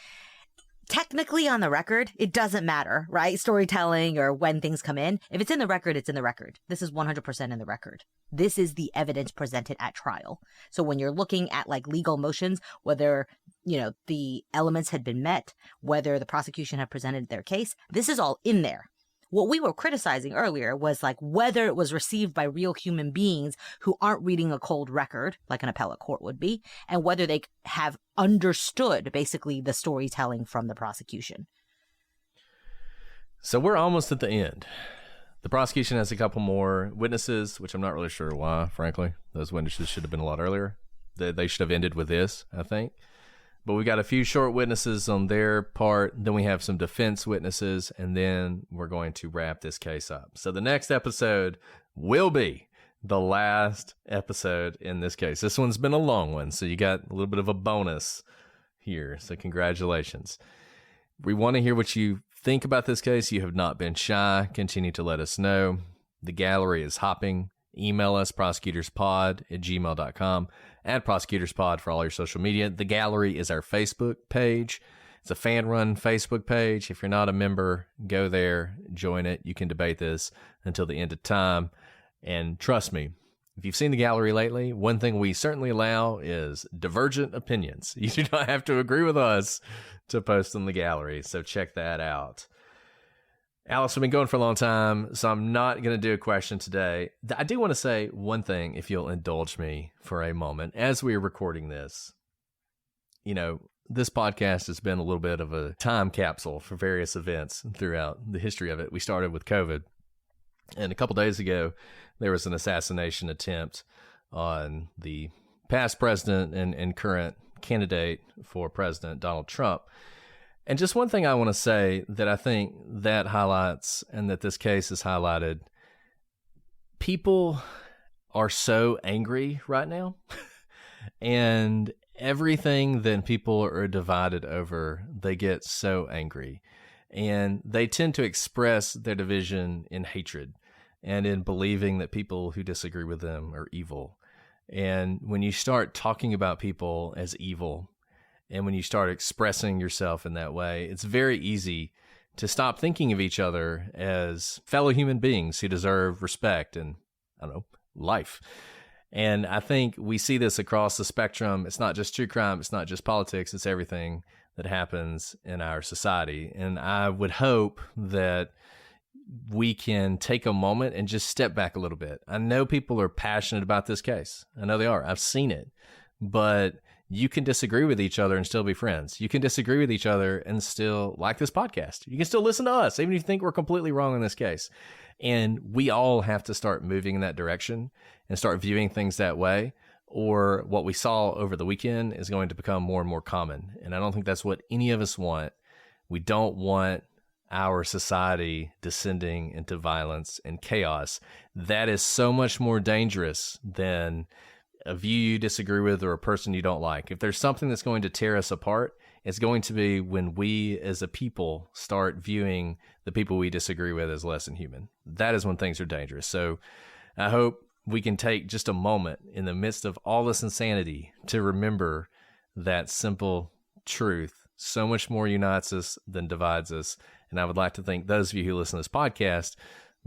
Technically on the record, it doesn't matter, right? Storytelling or when things come in. If it's in the record, it's in the record. This is 100% in the record. This is the evidence presented at trial. So when you're looking at like legal motions, whether, the elements had been met, whether the prosecution had presented their case, this is all in there. What we were criticizing earlier was like whether it was received by real human beings who aren't reading a cold record like an appellate court would be, and whether they have understood basically the storytelling from the prosecution. So we're almost at the end. The prosecution has a couple more witnesses, which I'm not really sure why, frankly. Those witnesses should have been a lot earlier. They should have ended with this, I think. But we got a few short witnesses on their part. Then we have some defense witnesses, and then we're going to wrap this case up. So the next episode will be the last episode in this case. This one's been a long one, so you got a little bit of a bonus here. So congratulations. We want to hear what you think about this case. You have not been shy. Continue to let us know. The gallery is hopping. Email us, prosecutorspod@gmail.com, at prosecutorspod for all your social media. The gallery is our Facebook page. It's a fan-run Facebook page. If you're not a member, go there, join it. You can debate this until the end of time. And trust me, if you've seen the gallery lately, one thing we certainly allow is divergent opinions. You do not have to agree with us to post in the gallery, so check that out. Alice, we've been going for a long time, so I'm not going to do a question today. I do want to say one thing, if you'll indulge me for a moment. As we are recording this, this podcast has been a little bit of a time capsule for various events throughout the history of it. We started with COVID, and a couple days ago, there was an assassination attempt on the past president and current candidate for president, Donald Trump. And just one thing I want to say that I think that highlights and that this case has highlighted, people are so angry right now and everything that people are divided over, they get so angry and they tend to express their division in hatred and in believing that people who disagree with them are evil. And when you start talking about people as evil, and when you start expressing yourself in that way, it's very easy to stop thinking of each other as fellow human beings who deserve respect and, I don't know, life. And I think we see this across the spectrum. It's not just true crime. It's not just politics. It's everything that happens in our society. And I would hope that we can take a moment and just step back a little bit. I know people are passionate about this case. I know they are. I've seen it. But you can disagree with each other and still be friends. You can disagree with each other and still like this podcast. You can still listen to us, even if you think we're completely wrong in this case. And we all have to start moving in that direction and start viewing things that way, or what we saw over the weekend is going to become more and more common. And I don't think that's what any of us want. We don't want our society descending into violence and chaos. That is so much more dangerous than a view you disagree with or a person you don't like. If there's something that's going to tear us apart, it's going to be when we as a people start viewing the people we disagree with as less than human. That is when things are dangerous. So I hope we can take just a moment in the midst of all this insanity to remember that simple truth. So much more unites us than divides us. And I would like to think those of you who listen to this podcast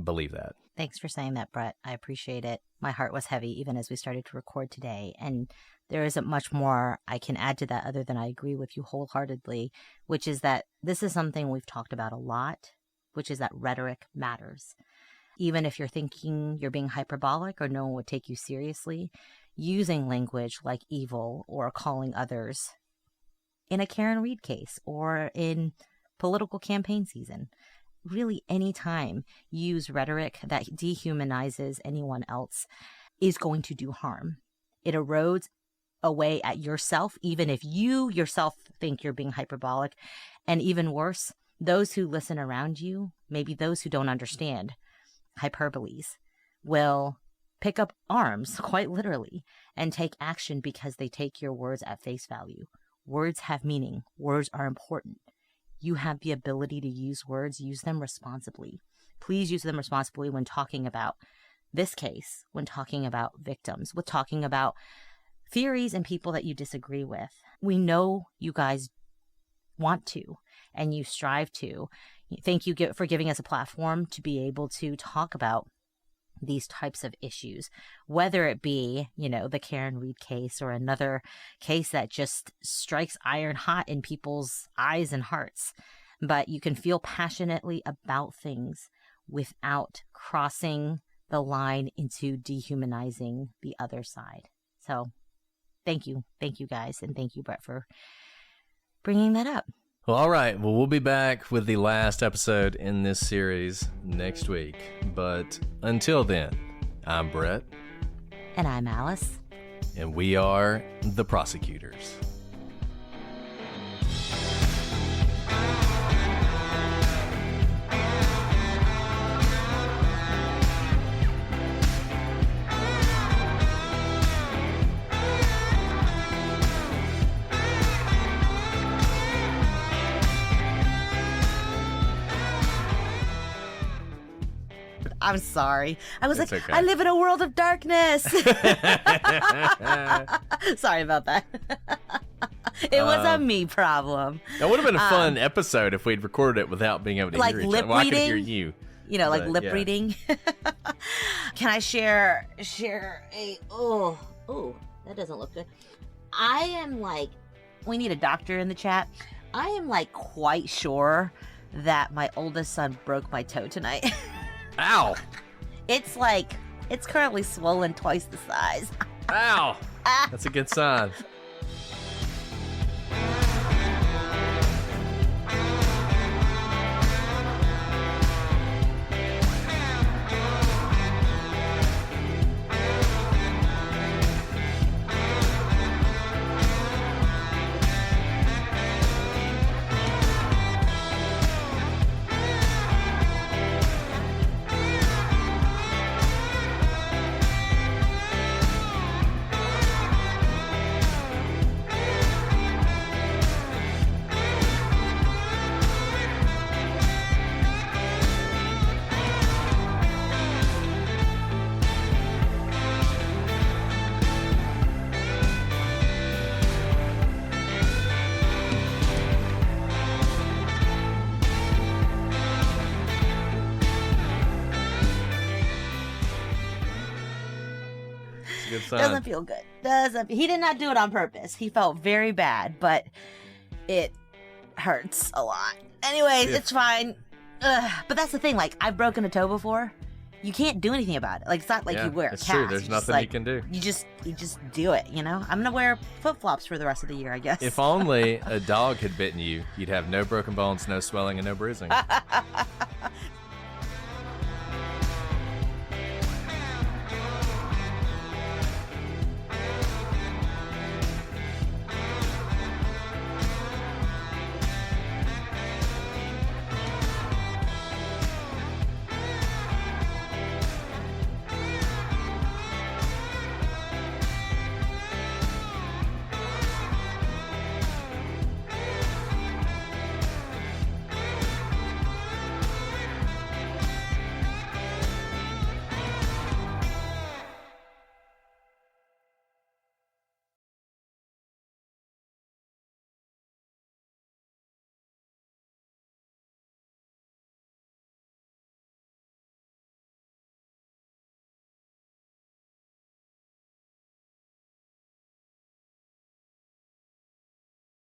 believe that. Thanks for saying that, Brett. I appreciate it. My heart was heavy even as we started to record today. And there isn't much more I can add to that other than I agree with you wholeheartedly, which is that this is something we've talked about a lot, which is that rhetoric matters. Even if you're thinking you're being hyperbolic or no one would take you seriously, using language like evil or calling others in a Karen Reed case or in political campaign season, really any time you use rhetoric that dehumanizes anyone else is going to do harm. It erodes away at yourself, even if you yourself think you're being hyperbolic. And even worse, those who listen around you, maybe those who don't understand hyperboles, will pick up arms, quite literally, and take action because they take your words at face value. Words have meaning. Words are important. You have the ability to use words. Use them responsibly. Please use them responsibly when talking about this case, when talking about victims, when talking about theories and people that you disagree with. We know you guys want to, and you strive to. Thank you for giving us a platform to be able to talk about these types of issues, whether it be, the Karen Reed case or another case that just strikes iron hot in people's eyes and hearts. But you can feel passionately about things without crossing the line into dehumanizing the other side. So thank you. Thank you, guys. And thank you, Brett, for bringing that up. Well, all right. Well, we'll be back with the last episode in this series next week. But until then, I'm Brett. And I'm Alice. And we are the prosecutors. I'm sorry. I was It's like, okay. I live in a world of darkness. Sorry about that. It was a me problem. That would have been a fun episode if we'd recorded it without being able to like hear each lip other. Well, I could reading? hear you. Like But, lip yeah. reading. Can I share a oh, that doesn't look good. I am like, we need a doctor in the chat. I am like quite sure that my oldest son broke my toe tonight. Ow! It's currently swollen twice the size. Ow! That's a good sign. a good sign. Doesn't feel good. He did not do it on purpose. He felt very bad, but it hurts a lot. Anyways, it's fine. But that's the thing. Like, I've broken a toe before. You can't do anything about it. Like, it's not like you wear a it's cast. true. There's nothing you can do. You just do it, you know? I'm going to wear flip-flops for the rest of the year, I guess. If only a dog had bitten you, you'd have no broken bones, no swelling, and no bruising.